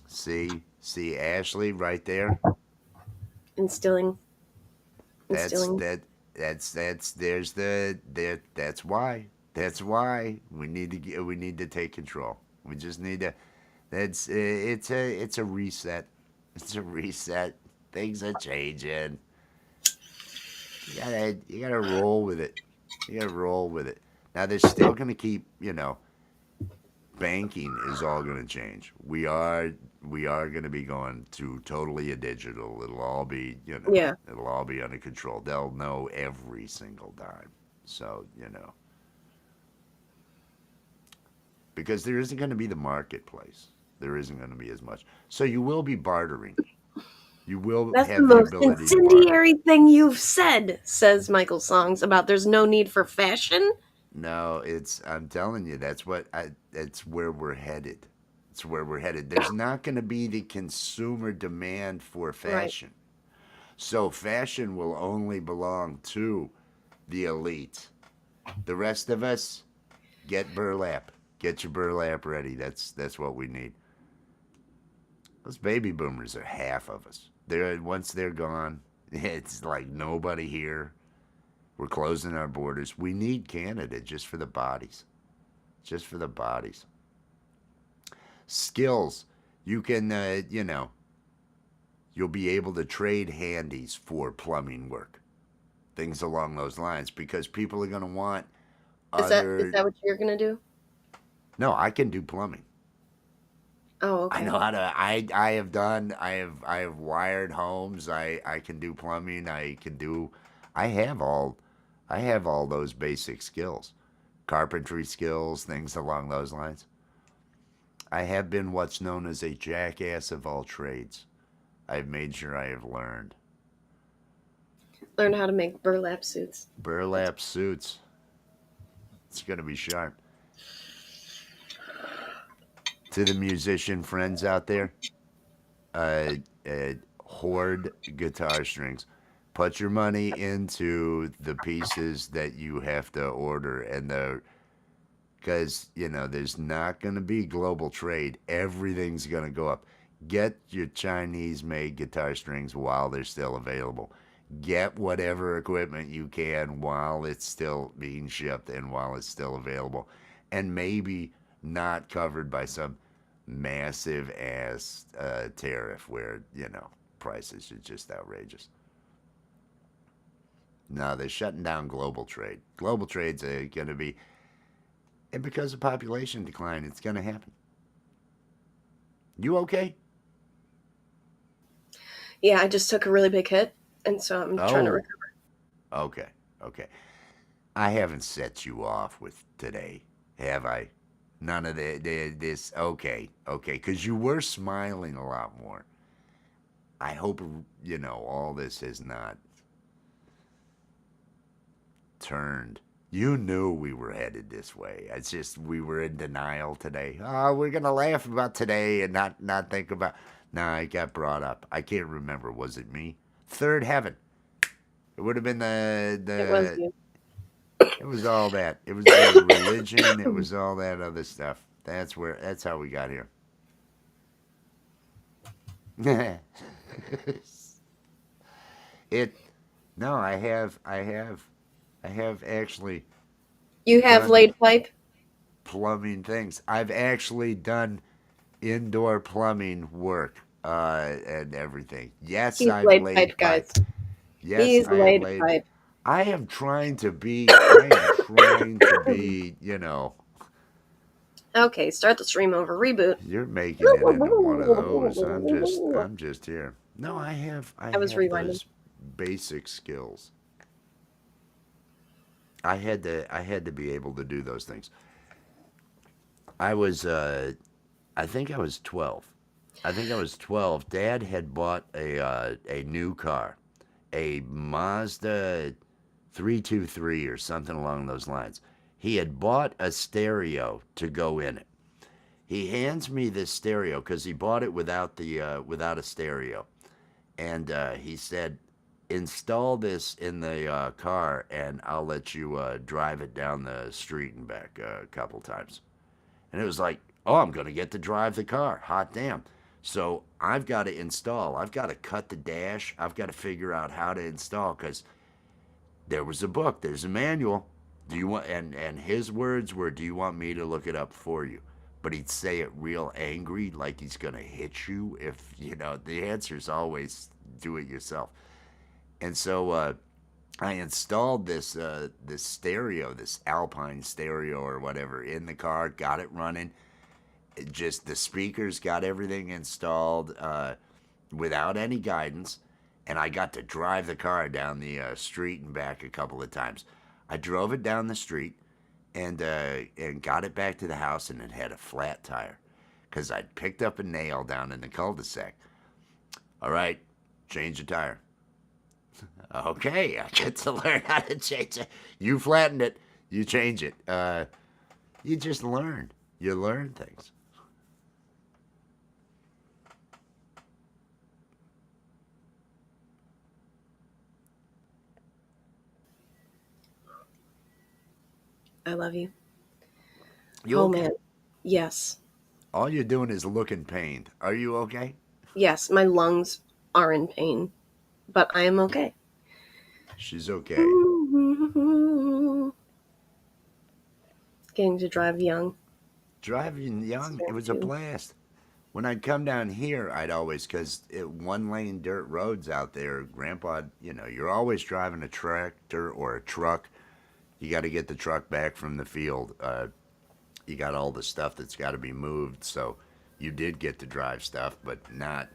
Speaker 2: See, Ashley, right there.
Speaker 1: Instilling,
Speaker 2: That's
Speaker 1: instilling.
Speaker 2: that. That's there's the there. That's why we need to take control. We just need to. It's a reset. It's a reset. Things are changing. You gotta roll with it. You gotta roll with it. Now they're still gonna keep banking is all going to change. We are going to be going to totally a digital. It'll all be
Speaker 1: Yeah.
Speaker 2: it'll all be under control. They'll know every single dime. So because there isn't going to be the marketplace. There isn't going to be as much. So you will be bartering. You will
Speaker 1: That's the
Speaker 2: have the
Speaker 1: most
Speaker 2: ability to barter.
Speaker 1: incendiary thing you've said, says Michael Songs about there's no need for fashion.
Speaker 2: No, I'm telling you, that's where we're headed. It's where we're headed. There's not going to be the consumer demand for
Speaker 1: Right.
Speaker 2: fashion. So fashion will only belong to the elite. The rest of us get burlap. Get your burlap ready. That's what we need. Those baby boomers are half of us. They're once they're gone, it's like nobody here. We're closing our borders. We need Canada just for the bodies. Just for the bodies. Skills. You can you'll be able to trade handies for plumbing work. Things along those lines because people are going to want
Speaker 1: Is
Speaker 2: other.
Speaker 1: that what you're gonna do?
Speaker 2: No, I can do plumbing.
Speaker 1: Oh,
Speaker 2: I
Speaker 1: okay.
Speaker 2: know how to. I have done. I have wired homes. I can do plumbing. I have all. I have all those basic skills, carpentry skills, things along those lines. I have been what's known as a jackass of all trades. I've made sure I have learned
Speaker 1: Learn how to make burlap suits. That's
Speaker 2: burlap suits. It's gonna be sharp. To the musician friends out there, uh, hoard guitar strings. Put your money into the pieces that you have to order, and because there's not going to be global trade. Everything's going to go up. Get your Chinese-made guitar strings while they're still available. Get whatever equipment you can while it's still being shipped and while it's still available, and maybe not covered by some massive ass tariff where prices are just outrageous. No, they're shutting down global trade. Global trade's going to be, and because of population decline, it's going to happen. You okay?
Speaker 1: Yeah, I just took a really big hit, and so I'm trying to
Speaker 2: Oh,
Speaker 1: recover.
Speaker 2: okay, okay. I haven't set you off with today, have I? None of this. Okay, okay. Because you were smiling a lot more. I hope all this has not turned. You knew we were headed this way. It's just we were in denial today. Oh, we're gonna laugh about today and not think about. Nah, it got brought up. I can't remember. Was it me? Third heaven. It would have been the
Speaker 1: It was
Speaker 2: the.
Speaker 1: you.
Speaker 2: It was all that. It was the religion. It was all that other stuff. That's where. That's how we got here. it. No, I have. I have actually
Speaker 1: You have
Speaker 2: done
Speaker 1: laid pipe.
Speaker 2: plumbing things. I've actually done indoor plumbing work and everything. Yes,
Speaker 1: He's
Speaker 2: I've
Speaker 1: laid pipe,
Speaker 2: laid
Speaker 1: guys.
Speaker 2: pipe. Yes,
Speaker 1: He's
Speaker 2: I have
Speaker 1: laid
Speaker 2: laid.
Speaker 1: pipe.
Speaker 2: I am trying to be. I am trying to be.
Speaker 1: Okay, start the stream over. Reboot.
Speaker 2: You're making it into one of those. I'm just here. No, I
Speaker 1: I was
Speaker 2: have
Speaker 1: rewinding.
Speaker 2: those basic skills. I had to be able to do those things. I was I think I was 12. I think I was 12. Dad had bought a new car, a Mazda 323 or something along those lines. He had bought a stereo to go in it. He hands me this stereo because he bought it without a stereo, and he said, "Install this in the car, and I'll let you drive it down the street and back a couple times." And it was like, "Oh, I'm gonna get to drive the car. Hot damn!" So I've got to install. I've got to cut the dash. I've got to figure out how to install because there was a book. There's a manual. Do you want? And his words were, "Do you want me to look it up for you?" But he'd say it real angry, like he's gonna hit you if The answer is always do it yourself. And so I installed this stereo, this Alpine stereo or whatever, in the car. Got it running. Just the speakers, got everything installed without any guidance, and I got to drive the car down the street and back a couple of times. I drove it down the street and got it back to the house, and it had a flat tire because I'd picked up a nail down in the cul-de-sac. All right, change the tire. Okay, I get to learn how to change it. You flattened it, you change it. You just learn. You learn things.
Speaker 1: I love you.
Speaker 2: You
Speaker 1: Oh
Speaker 2: okay?
Speaker 1: man. Yes.
Speaker 2: All you're doing is looking pained. Are you okay?
Speaker 1: Yes, my lungs are in pain, but I am okay.
Speaker 2: She's okay.
Speaker 1: Getting to drive young.
Speaker 2: Driving
Speaker 1: It's
Speaker 2: young, it
Speaker 1: fair
Speaker 2: was a
Speaker 1: too.
Speaker 2: blast. When I'd come down here, I'd always, because one lane dirt roads out there, Grandpa, you're always driving a tractor or a truck. You got to get the truck back from the field. You got all the stuff that's got to be moved. So you did get to drive stuff, but not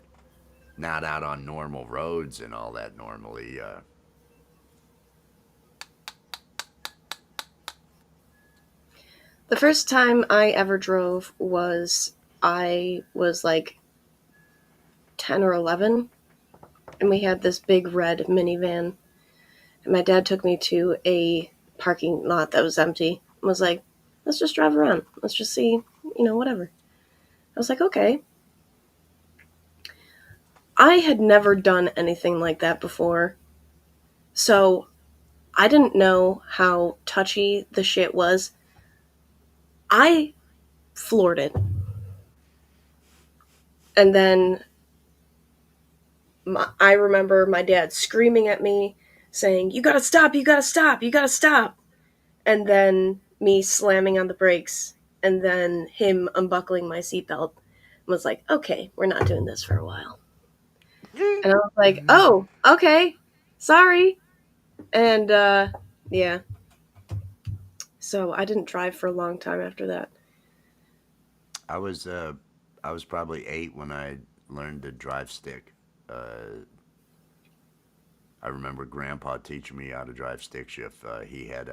Speaker 2: out on normal roads and all that normally.
Speaker 1: The first time I ever drove was I was like 10 or 11, and we had this big red minivan. And my dad took me to a parking lot that was empty and was like, let's just drive around. Let's just see, whatever. I was like, okay. I had never done anything like that before. So I didn't know how touchy the shit was. I floored it. And then I remember my dad screaming at me, saying, "You gotta stop, you gotta stop, you gotta stop." And then me slamming on the brakes, and then him unbuckling my seatbelt. Was like, okay, we're not doing this for a while. And I was like, oh, okay, sorry. And yeah, so I didn't drive for a long time after that.
Speaker 2: I was I was probably 8 when I learned to drive stick. Uh, I remember Grandpa teaching me how to drive stick shift. He had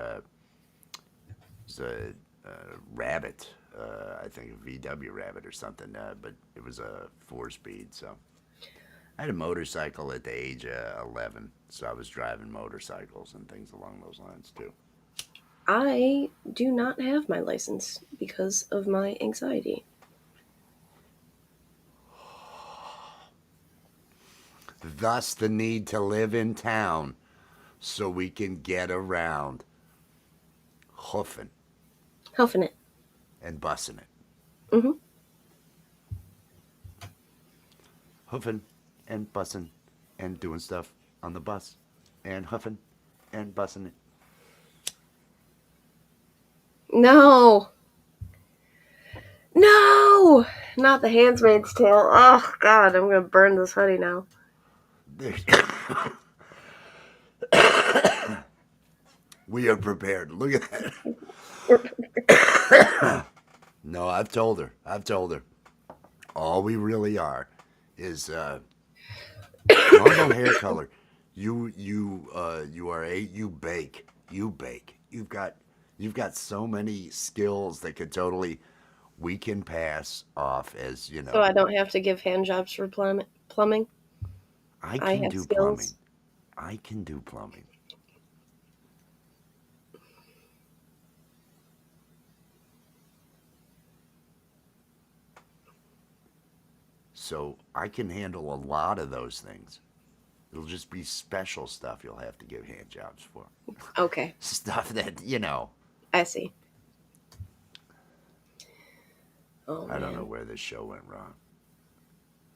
Speaker 2: was a rabbit, I think a VW rabbit or something, but it was a 4 speed. So I had a motorcycle at the age of 11, so I was driving motorcycles and things along those lines too.
Speaker 1: I do not have my license because of my anxiety.
Speaker 2: Thus, the need to live in town so we can get around, hoofing
Speaker 1: Huffing it.
Speaker 2: and bussing it.
Speaker 1: Hmm.
Speaker 2: Hoofing and bussing and doing stuff on the bus and huffing and bussing it.
Speaker 1: No! No! Not the Handmaid's Tale. Oh, God, I'm gonna burn this hoodie now.
Speaker 2: We are prepared. Look at that. No, I've told her. I've told her. All we really are is normal hair color. You are a you bake. You bake. You've got so many skills that could totally we can pass off as
Speaker 1: So I don't have to give hand jobs for plumbing.
Speaker 2: I
Speaker 1: I
Speaker 2: can
Speaker 1: have
Speaker 2: do
Speaker 1: skills.
Speaker 2: plumbing. I can do plumbing. So I can handle a lot of those things. It'll just be special stuff you'll have to give hand jobs for.
Speaker 1: Okay,
Speaker 2: Stuff that,
Speaker 1: I see. Oh,
Speaker 2: I don't know
Speaker 1: man.
Speaker 2: where this show went wrong.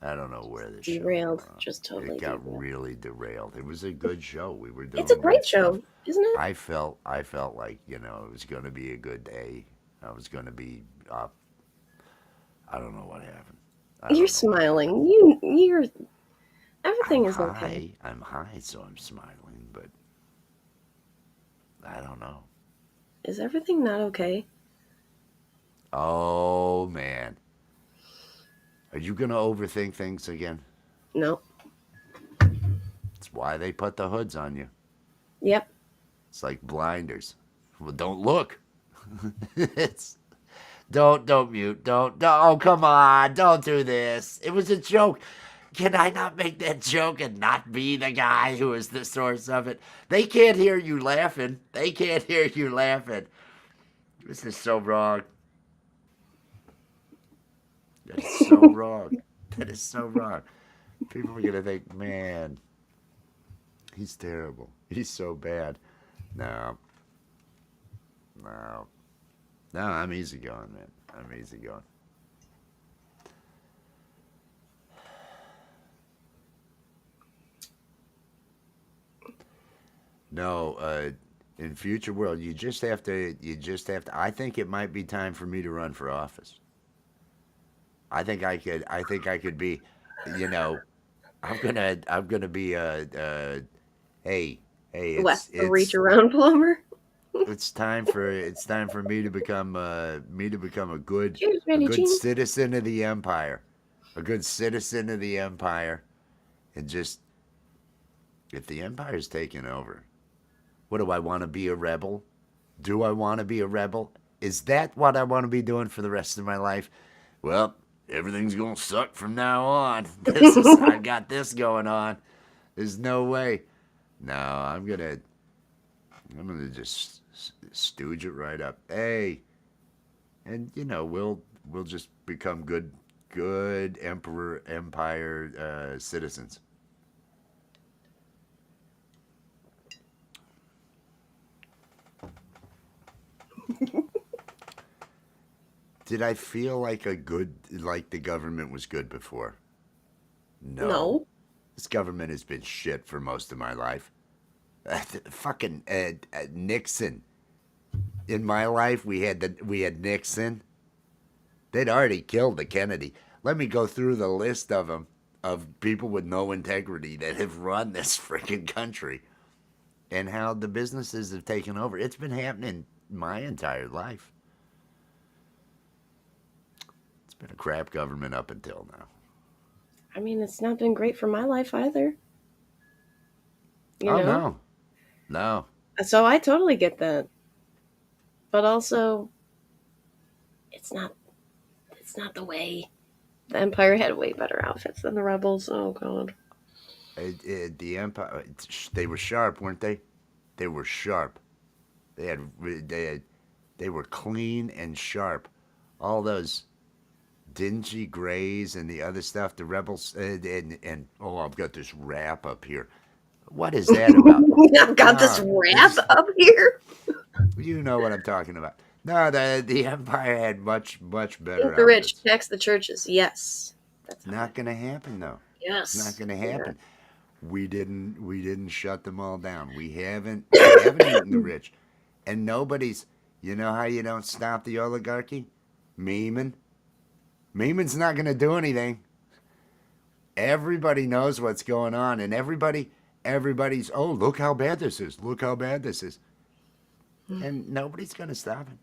Speaker 2: I don't know where this show went
Speaker 1: Derailed.
Speaker 2: wrong.
Speaker 1: Just
Speaker 2: It
Speaker 1: totally
Speaker 2: got
Speaker 1: derailed.
Speaker 2: really derailed. It was a good show. We were
Speaker 1: It's a
Speaker 2: doing good
Speaker 1: great
Speaker 2: stuff.
Speaker 1: show, isn't it?
Speaker 2: I felt like, it was going to be a good day. I was going to be up. I don't know what happened. I
Speaker 1: You're
Speaker 2: don't know what happened.
Speaker 1: smiling. You're.
Speaker 2: I'm
Speaker 1: Everything is okay.
Speaker 2: high. I'm high, so I'm smiling, but I don't know.
Speaker 1: Is everything not okay?
Speaker 2: Oh, man. Are you going to overthink things again?
Speaker 1: No.
Speaker 2: It's why they put the hoods on you.
Speaker 1: Yep.
Speaker 2: It's like blinders. Well, don't look. it's don't mute. Don't. Oh, come on. Don't do this. It was a joke. Can I not make that joke and not be the guy who is the source of it? They can't hear you laughing. They can't hear you laughing. This is so wrong. That is so wrong. That is so wrong. People are gonna think, man, he's terrible. He's so bad. No, no, no. I'm easygoing, man. I'm easygoing. No, in future world, you just have to. You just have to. I think it might be time for me to run for office. I think I could. I think I could be. You know, I'm gonna be hey, hey.
Speaker 1: What?
Speaker 2: It's
Speaker 1: A reach
Speaker 2: it's
Speaker 1: around plumber?
Speaker 2: it's time for me to become
Speaker 1: Cheers,
Speaker 2: a
Speaker 1: Betty
Speaker 2: good
Speaker 1: Jean.
Speaker 2: citizen of the empire, a good citizen of the empire, and just if the empire's taken over, what do I want to be a rebel? Do I want to be a rebel? Is that what I want to be doing for the rest of my life? Well, everything's gonna suck from now on. I got this going on. There's no way. No, I'm gonna just stooge it right up. Hey, and we'll just become good emperor empire citizens. Did I feel like the government was good before? No.
Speaker 1: No.
Speaker 2: This government has been shit for most of my life. Fucking Nixon. In my life, we had Nixon. They'd already killed the Kennedy. Let me go through the list of them, of people with no integrity that have run this freaking country and how the businesses have taken over. It's been happening my entire life. It's Been a crap government up until now.
Speaker 1: I mean, it's not been great for my life either, you
Speaker 2: Oh
Speaker 1: know?
Speaker 2: no, no.
Speaker 1: So I totally get that. But also, it's not it's not the way. The Empire had way better outfits than the Rebels. Oh god.
Speaker 2: The Empire, they were sharp, weren't they? They were sharp. They had they had, they were clean and sharp. All those dingy grays and the other stuff. The rebels and oh, I've got this wrap up here. What is that about?
Speaker 1: I've got this
Speaker 2: No,
Speaker 1: wrap
Speaker 2: it's,
Speaker 1: up here.
Speaker 2: you know what I'm talking about. No, the Empire had much
Speaker 1: Thank
Speaker 2: better
Speaker 1: the rich,
Speaker 2: outfits.
Speaker 1: tax the churches. Yes. That's how
Speaker 2: Not gonna happen though. It's not
Speaker 1: yes.
Speaker 2: gonna
Speaker 1: Yeah.
Speaker 2: happen. We didn't shut them all down. We haven't eaten the rich, and nobody's. You know how you don't stop the oligarchy? Memeing. Memeing's not gonna do anything. Everybody knows what's going on, and everybody's, oh, look how bad this is, look how bad this is, and nobody's going to stop it.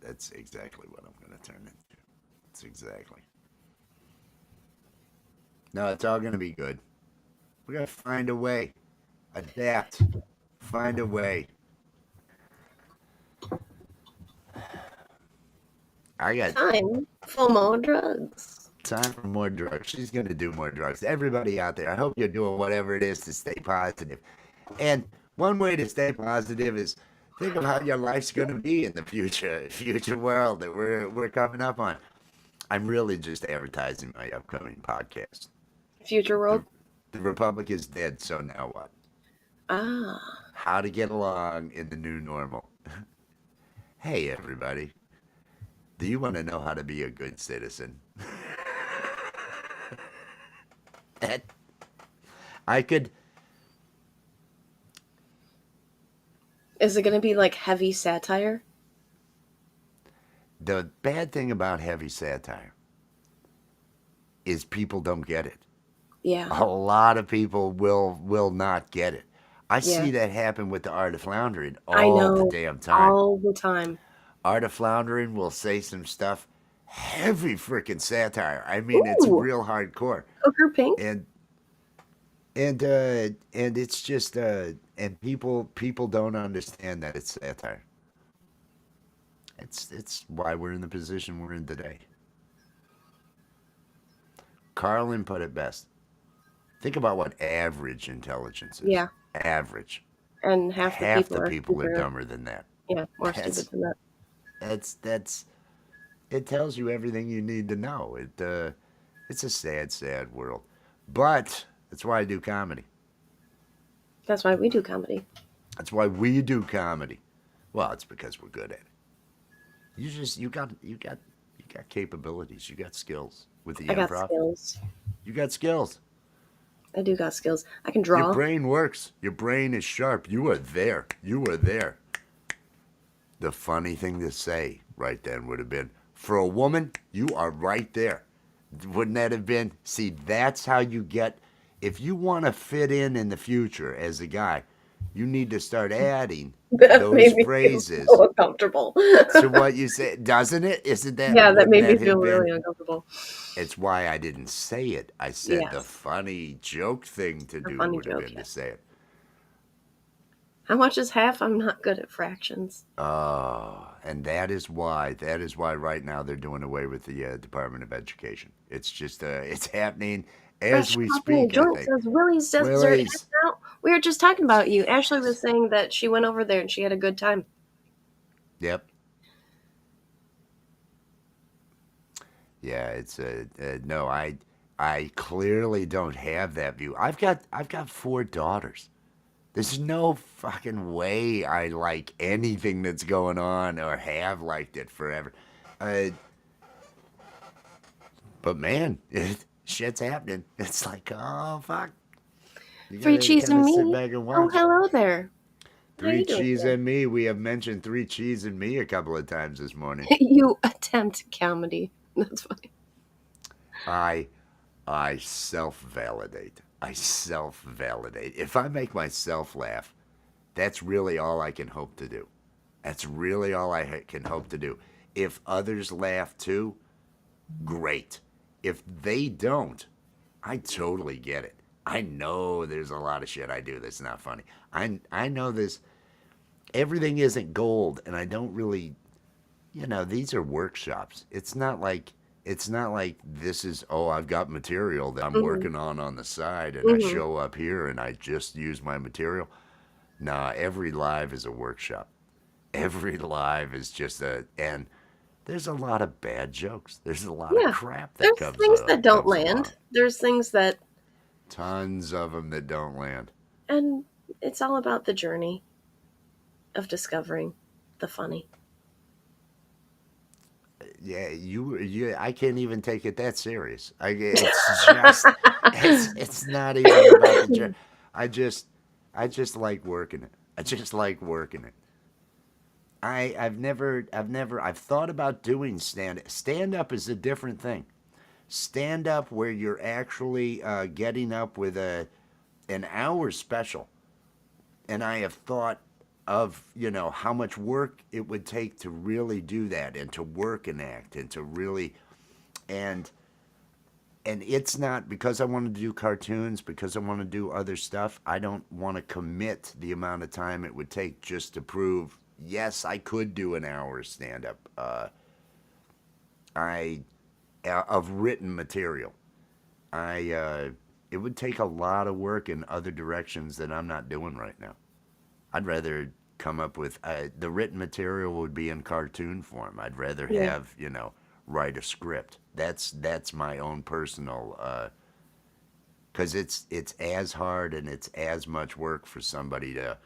Speaker 2: That's exactly what I'm going to turn into. That's exactly. No, it's all going to be good. We got to find a way, adapt, find a way. I got
Speaker 1: Time for more drugs.
Speaker 2: time for more drugs. She's going to do more drugs. Everybody out there, I hope you're doing whatever it is to stay positive. And one way to stay positive is think of how your life's going to be in the future world that we're coming up on. I'm really just advertising my upcoming podcast.
Speaker 1: Future
Speaker 2: The
Speaker 1: world.
Speaker 2: the Republic is dead, so now what?
Speaker 1: Ah.
Speaker 2: How to get along in the new normal. Hey everybody, do you want to know how to be a good citizen? That I could.
Speaker 1: Is it going to be like heavy satire?
Speaker 2: The bad thing about heavy satire is people don't get it.
Speaker 1: Yeah.
Speaker 2: A lot of people will not get it. I
Speaker 1: Yeah.
Speaker 2: see that happen with the art of floundering
Speaker 1: I
Speaker 2: all the
Speaker 1: know
Speaker 2: damn time.
Speaker 1: all the time.
Speaker 2: Art of floundering will say some stuff, heavy freaking satire. I mean, it's
Speaker 1: Ooh,
Speaker 2: real hardcore,
Speaker 1: Hooker Pink.
Speaker 2: and and it's just and people don't understand that it's satire. It's why we're in the position we're in today. Carlin put it best. Think about what average intelligence is.
Speaker 1: Yeah.
Speaker 2: Average.
Speaker 1: And half the
Speaker 2: Half
Speaker 1: people
Speaker 2: the
Speaker 1: are
Speaker 2: people are
Speaker 1: super,
Speaker 2: dumber than that.
Speaker 1: yeah, more stupid
Speaker 2: That's
Speaker 1: than that.
Speaker 2: that's it tells you everything you need to know. It's a sad world, but that's why I do comedy.
Speaker 1: That's why we do comedy.
Speaker 2: That's why we do comedy. Well, it's because we're good at it. You got capabilities. You got skills with the
Speaker 1: I got
Speaker 2: improv.
Speaker 1: skills.
Speaker 2: You got skills.
Speaker 1: I do got skills. I can
Speaker 2: Your
Speaker 1: draw.
Speaker 2: brain works. Your brain is sharp. You are there. You are there. The funny thing to say right then would have been, for a woman, you are right there. Wouldn't that have been? See, that's how you get. If you want to fit in the future as a guy, you need to start adding
Speaker 1: That
Speaker 2: those
Speaker 1: made me feel
Speaker 2: phrases
Speaker 1: so uncomfortable.
Speaker 2: to what you say. Doesn't it? Isn't that?
Speaker 1: Yeah, that
Speaker 2: Wouldn't
Speaker 1: made me
Speaker 2: that
Speaker 1: feel
Speaker 2: have been?
Speaker 1: really uncomfortable.
Speaker 2: It's why I didn't say it. I said the
Speaker 1: Yes,
Speaker 2: funny joke thing to
Speaker 1: a
Speaker 2: do
Speaker 1: funny
Speaker 2: would have
Speaker 1: joke.
Speaker 2: been
Speaker 1: Yeah.
Speaker 2: to say it.
Speaker 1: How much is half? I'm not good at fractions.
Speaker 2: Oh, and that is why right now they're doing away with the Department of Education. It's just it's happening as
Speaker 1: Fresh
Speaker 2: we
Speaker 1: coffee and
Speaker 2: speak. I
Speaker 1: joint
Speaker 2: think.
Speaker 1: says Willie's dessert has
Speaker 2: Willie's.
Speaker 1: out. We were just talking about you. Ashley was saying that she went over there and she had a good time.
Speaker 2: Yep. Yeah. It's no. I clearly don't have that view. I've got four daughters. There's no fucking way I like anything that's going on or have liked it forever. Uh, but man, shit's happening. It's like, oh fuck, you
Speaker 1: Three
Speaker 2: gotta
Speaker 1: cheese
Speaker 2: kind
Speaker 1: and
Speaker 2: of sit
Speaker 1: me.
Speaker 2: back and
Speaker 1: Oh,
Speaker 2: watch.
Speaker 1: hello there. How
Speaker 2: Three
Speaker 1: you doing
Speaker 2: cheese
Speaker 1: today?
Speaker 2: and me. We have mentioned three cheese and me a couple of times this morning.
Speaker 1: You attempt comedy. That's funny.
Speaker 2: I I self validate. I self validate. If I make myself laugh, That's really all I can hope to do. That's really all I can hope to do. If others laugh too, great. If they don't, I totally get it. I know there's a lot of shit I do that's not funny. I know this. Everything isn't gold, and I don't really. These are workshops. It's not like this is, oh, I've got material that I'm
Speaker 1: Hmm.
Speaker 2: working on the side, and I
Speaker 1: Hmm.
Speaker 2: show up here and I just use my material. Nah, every live is a workshop. Every live is just and there's a lot of bad jokes. There's a lot of
Speaker 1: Yeah.
Speaker 2: crap that
Speaker 1: There's
Speaker 2: comes
Speaker 1: things that don't
Speaker 2: comes along.
Speaker 1: land. There's things that,
Speaker 2: Tons of them that don't land.
Speaker 1: and it's all about the journey of discovering the funny.
Speaker 2: Yeah, you I can't even take it that serious. It's not even about the journey. I just I just like working it. I just like working it. I've thought about doing stand up is a different thing. Stand up where you're actually getting up with an hour special, and I have thought of how much work it would take to really do that and to work an act and to really and it's not because I want to do cartoons, because I want to do other stuff. I don't want to commit the amount of time it would take just to prove, yes, I could do an hour stand up. I Of written material. I It would take a lot of work in other directions that I'm not doing right now. I'd rather come up with the written material would be in cartoon form. I'd rather
Speaker 1: Yeah.
Speaker 2: have write a script. That's my own personal because it's as hard and it's as much work for somebody to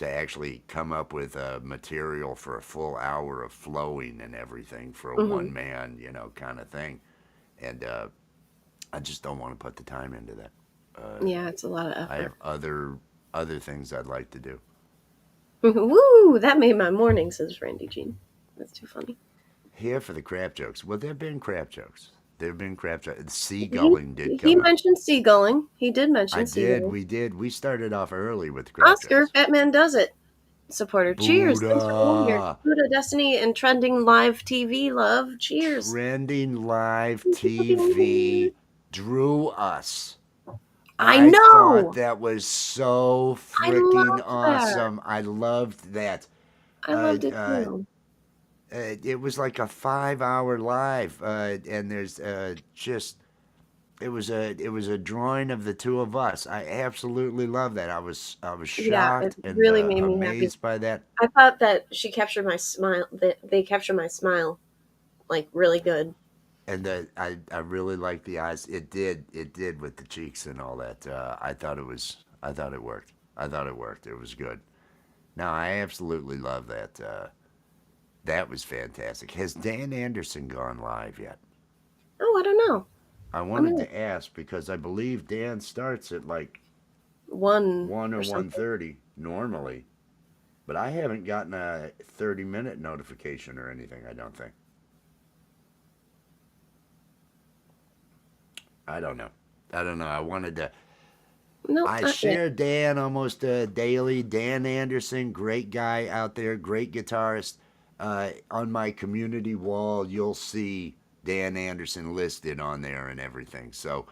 Speaker 2: actually come up with a material for a full hour of flowing and everything for a
Speaker 1: Hmm.
Speaker 2: one man kind of thing. And I just don't want to put the time into that. Uh,
Speaker 1: Yeah, it's a lot of
Speaker 2: I have
Speaker 1: effort.
Speaker 2: other things I'd like to do.
Speaker 1: Woo! That made my morning, says Randy Jean. That's too funny.
Speaker 2: Here for the crap jokes. Well, there've been crap jokes. There've been crap jokes.
Speaker 1: He
Speaker 2: Seagulling did
Speaker 1: he
Speaker 2: come up.
Speaker 1: mentioned seagulling. He did
Speaker 2: I
Speaker 1: mention
Speaker 2: did.
Speaker 1: seagulling.
Speaker 2: We did. We started off early with the crap
Speaker 1: Oscar,
Speaker 2: jokes.
Speaker 1: Batman does it. Supporter. Cheers. Thanks for being here.
Speaker 2: Buddha.
Speaker 1: Buddha, Destiny, and trending live TV love. Cheers.
Speaker 2: Trending live
Speaker 1: Thank you for being here.
Speaker 2: TV drew us.
Speaker 1: I
Speaker 2: I thought
Speaker 1: know.
Speaker 2: that was so
Speaker 1: I
Speaker 2: freaking
Speaker 1: loved that.
Speaker 2: awesome. I loved that.
Speaker 1: I
Speaker 2: Uh,
Speaker 1: loved it
Speaker 2: uh,
Speaker 1: too.
Speaker 2: it was like a 5 hour live, and there's just it was a drawing of the two of us. I absolutely love that. I was
Speaker 1: Yeah, it
Speaker 2: shocked and
Speaker 1: really made me happy.
Speaker 2: amazed by that.
Speaker 1: I thought that she captured my smile. That they captured my smile like really good.
Speaker 2: And I really like the eyes. It did with the cheeks and all that. I thought it worked. I thought it worked. It was good. No, I absolutely love that. That was fantastic. Has Dan Anderson gone live yet?
Speaker 1: Oh, I don't know.
Speaker 2: I
Speaker 1: I
Speaker 2: wanted
Speaker 1: mean,
Speaker 2: to ask because I believe Dan starts at like
Speaker 1: one
Speaker 2: 1 or
Speaker 1: or something.
Speaker 2: 1:30 normally, but I haven't gotten a 30-minute notification or anything. I don't think. I don't know. I don't know. I wanted to.
Speaker 1: Nope,
Speaker 2: I
Speaker 1: not yet.
Speaker 2: share Dan almost daily. Dan Anderson, great guy out there, great guitarist. On my community wall, you'll see Dan Anderson listed on there and everything. So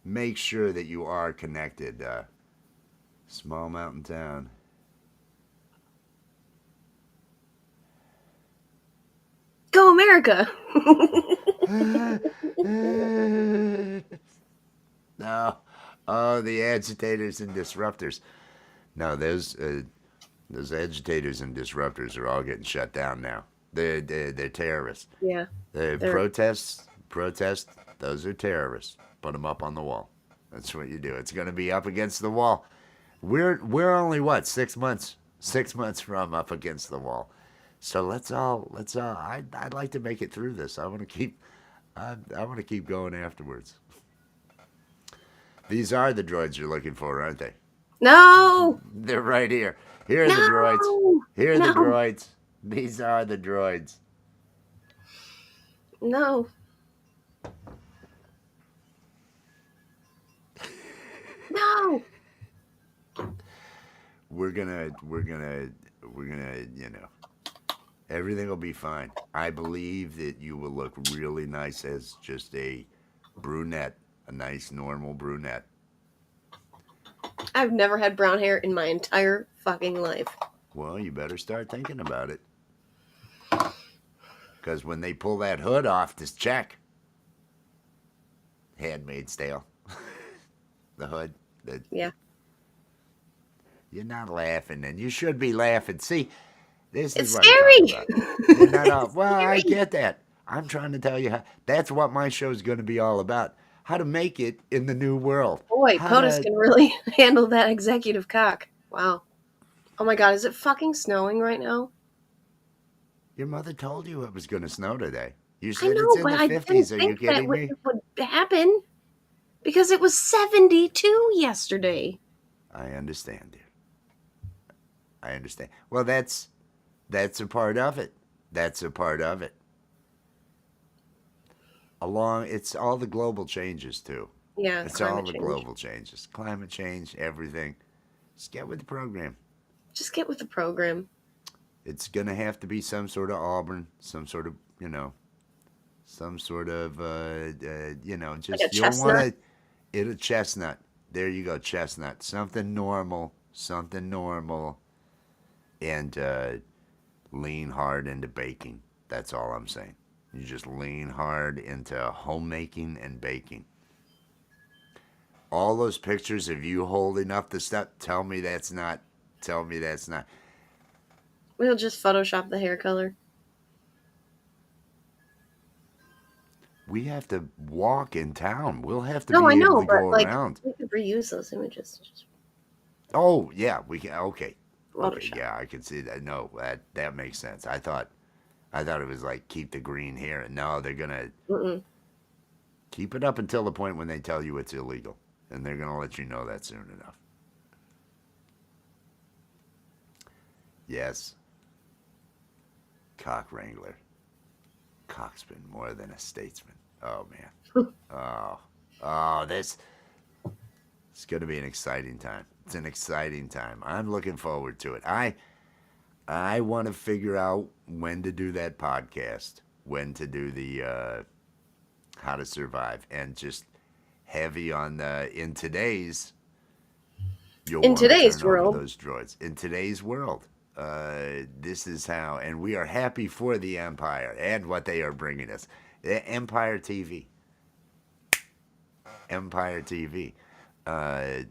Speaker 2: make sure that you are connected. Small mountain town.
Speaker 1: Go America!
Speaker 2: No. Oh, the agitators and disruptors. No, those agitators and disruptors are all getting shut down now. They're terrorists.
Speaker 1: Yeah,
Speaker 2: The
Speaker 1: they're
Speaker 2: protest, those are terrorists. Put them up on the wall. That's what you do. It's going to be up against the wall. We're only what 6 months from up against the wall. So let's all. I'd like to make it through this. I want to keep going afterwards. These are the droids you're looking for, aren't they?
Speaker 1: no,
Speaker 2: They're right here. Here are the droids.
Speaker 1: no,
Speaker 2: Here are the
Speaker 1: no,
Speaker 2: droids. These are the droids.
Speaker 1: no, no.
Speaker 2: we're gonna, everything will be fine. I believe that you will look really nice as just a brunette, a nice normal brunette.
Speaker 1: I've never had brown hair in my entire fucking life.
Speaker 2: Well, you better start thinking about it. Because when they pull that hood off this check, Handmaid's Tale, the hood, the,
Speaker 1: Yeah.
Speaker 2: you're not laughing, and you should be laughing. See, this is
Speaker 1: It's
Speaker 2: what I'm talking about.
Speaker 1: scary.
Speaker 2: They're not all,
Speaker 1: It's
Speaker 2: well, I
Speaker 1: scary.
Speaker 2: get that. I'm trying to tell you how, that's what my show is going to be all about. How to make it in the new world.
Speaker 1: Boy,
Speaker 2: How
Speaker 1: POTUS
Speaker 2: to,
Speaker 1: can really handle that executive cock. Wow. Oh my god, is it fucking snowing right now?
Speaker 2: your mother told you it was going to snow today. You
Speaker 1: I
Speaker 2: said it's
Speaker 1: know,
Speaker 2: in
Speaker 1: but
Speaker 2: the
Speaker 1: I didn't
Speaker 2: 50s. Are
Speaker 1: think
Speaker 2: you
Speaker 1: that
Speaker 2: kidding me?
Speaker 1: it would happen because it was 72 yesterday.
Speaker 2: I understand, dear. I understand. Well, that's a part of it. That's a part of it. It's all the global changes too.
Speaker 1: Yeah,
Speaker 2: It's all
Speaker 1: climate
Speaker 2: the
Speaker 1: change.
Speaker 2: global changes. Climate change, everything. Just get with the program.
Speaker 1: Just get with the program.
Speaker 2: It's gonna have to be some sort of Auburn, some sort of, some sort of
Speaker 1: Like a
Speaker 2: just you don't want
Speaker 1: chestnut.
Speaker 2: to it a chestnut. There you go, chestnut. Something normal, and lean hard into baking. That's all I'm saying. You just lean hard into homemaking and baking. All those pictures of you holding up the stuff, tell me that's not. Tell me that's not.
Speaker 1: We'll just Photoshop the hair color.
Speaker 2: We have to walk in town. We'll have to
Speaker 1: No, I
Speaker 2: be able
Speaker 1: know,
Speaker 2: to
Speaker 1: but
Speaker 2: go
Speaker 1: like
Speaker 2: around.
Speaker 1: we could reuse those images. Just
Speaker 2: Oh yeah, we can. Okay, okay,
Speaker 1: Photoshop.
Speaker 2: yeah, I can see that. No, that makes sense. I thought it was like keep the green hair. No, they're gonna
Speaker 1: Mm-mm.
Speaker 2: keep it up until the point when they tell you it's illegal, and they're gonna let you know that soon enough. Yes, cock wrangler. Cock's been more than a statesman. Oh man. Oh, this it's going to be an exciting time. It's an exciting time. I'm looking forward to it. I want to figure out when to do that podcast, when to do the how to survive, and just heavy on the in today's. You'll
Speaker 1: In
Speaker 2: want to
Speaker 1: today's
Speaker 2: turn over
Speaker 1: world,
Speaker 2: those droids. In today's world, this is how, and we are happy for the Empire and what they are bringing us. Empire TV, Empire TV. Uh,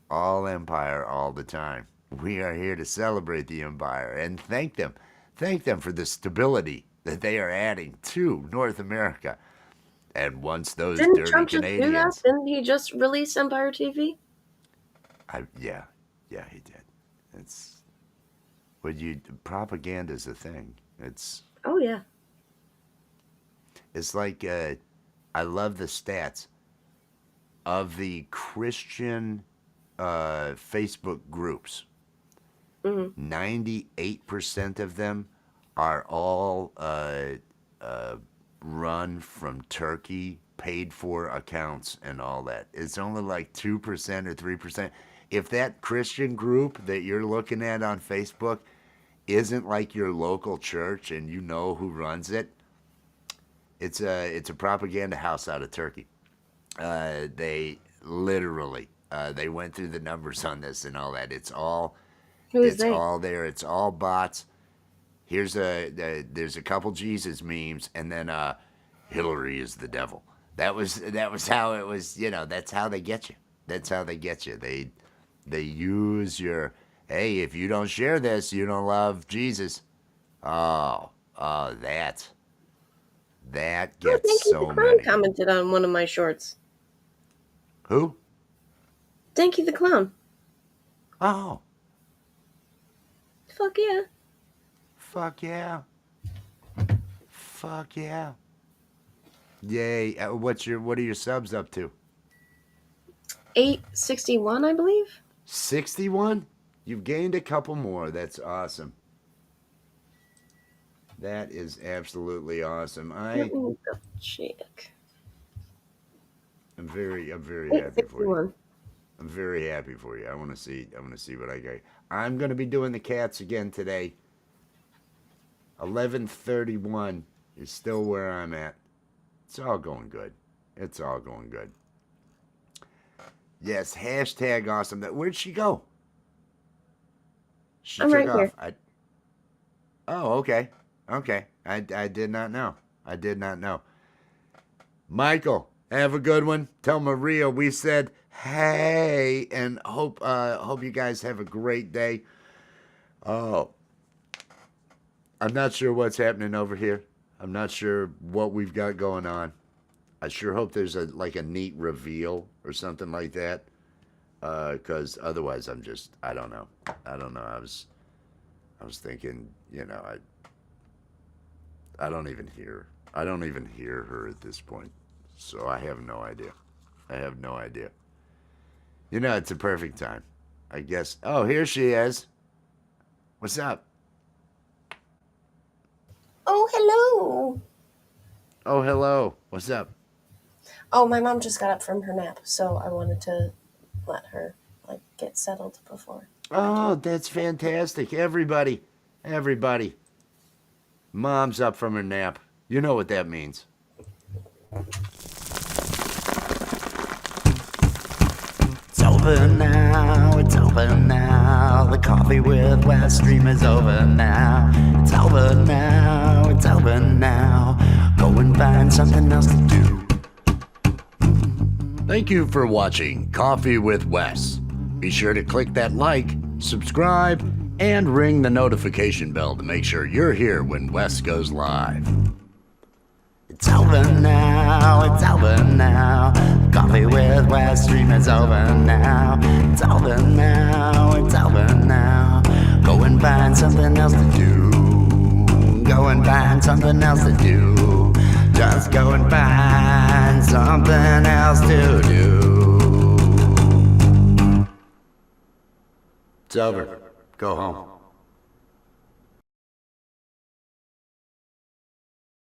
Speaker 2: all Empire all the time. We are here to celebrate the Empire and thank them. Thank them for the stability that they are adding to North America. And once those
Speaker 1: didn't
Speaker 2: dirty
Speaker 1: Trump just do that?
Speaker 2: Canadians,
Speaker 1: Didn't he just release Empire TV?
Speaker 2: yeah, yeah, he did. It's what you propaganda's a thing.
Speaker 1: Oh yeah.
Speaker 2: It's like I love the stats of the Christian Facebook groups.
Speaker 1: Hmm.
Speaker 2: 98% of them are all uh, run from Turkey, paid for accounts, and all that. It's only like 2% or 3%. If that Christian group that you're looking at on Facebook isn't like your local church and you know who runs it, it's a propaganda house out of Turkey. They literally they went through the numbers on this and all that.
Speaker 1: Who is
Speaker 2: It's
Speaker 1: they?
Speaker 2: all there. It's all bots. There's a couple Jesus memes, and then Hillary is the devil. That was how it was. That's how they get you. That's how they get you. They use your hey. If you don't share this, you don't love Jesus. Oh, that
Speaker 1: Oh,
Speaker 2: gets
Speaker 1: Danky the
Speaker 2: so
Speaker 1: Clown
Speaker 2: many.
Speaker 1: commented on one of my shorts.
Speaker 2: Who?
Speaker 1: Danky the Clown.
Speaker 2: Oh,
Speaker 1: Fuck yeah.
Speaker 2: fuck yeah, fuck yeah. Yay! What are your subs up to?
Speaker 1: 861, I believe.
Speaker 2: 61? You've gained a couple more. That's awesome. That is absolutely awesome.
Speaker 1: Let me double check.
Speaker 2: I'm very happy for you.
Speaker 1: 861.
Speaker 2: I'm very happy for you. I want to see. I want to see what I got. I'm gonna be doing the cats again today. 11:31 is still where I'm at. It's all going good. It's all going good. Yes, hashtag awesome. Where'd she go? She
Speaker 1: I'm
Speaker 2: took
Speaker 1: right
Speaker 2: off.
Speaker 1: here.
Speaker 2: Oh, okay. Okay. I did not know. I did not know. Michael, have a good one. Tell Maria we said hey, and hope you guys have a great day. Oh, I'm not sure what's happening over here. I'm not sure what we've got going on. I sure hope there's a neat reveal or something like that. Because otherwise I don't know. I don't know. I was thinking, I don't even hear. I don't even hear her at this point. So I have no idea. I have no idea. It's a perfect time. I guess. Oh, here she is. What's up?
Speaker 1: Oh, hello.
Speaker 2: Oh, hello. What's up?
Speaker 1: Oh, my mom just got up from her nap, so I wanted to let her get settled before I
Speaker 2: Oh,
Speaker 1: came.
Speaker 2: that's fantastic. Everybody. Mom's up from her nap. You know what that means. It's over now, it's over now. The Coffee with Wes stream is over now. It's over now, it's over now. Go and find something else to do. Thank you for watching Coffee with Wes. Be sure to click that like, subscribe, and ring the notification bell to make sure you're here when Wes goes live. It's over now, it's over now. Coffee with Wes stream is over now. It's over now, it's over now. Go and find something else to do. Go and find something else to do. Just go and find something else to do. It's over. Go home.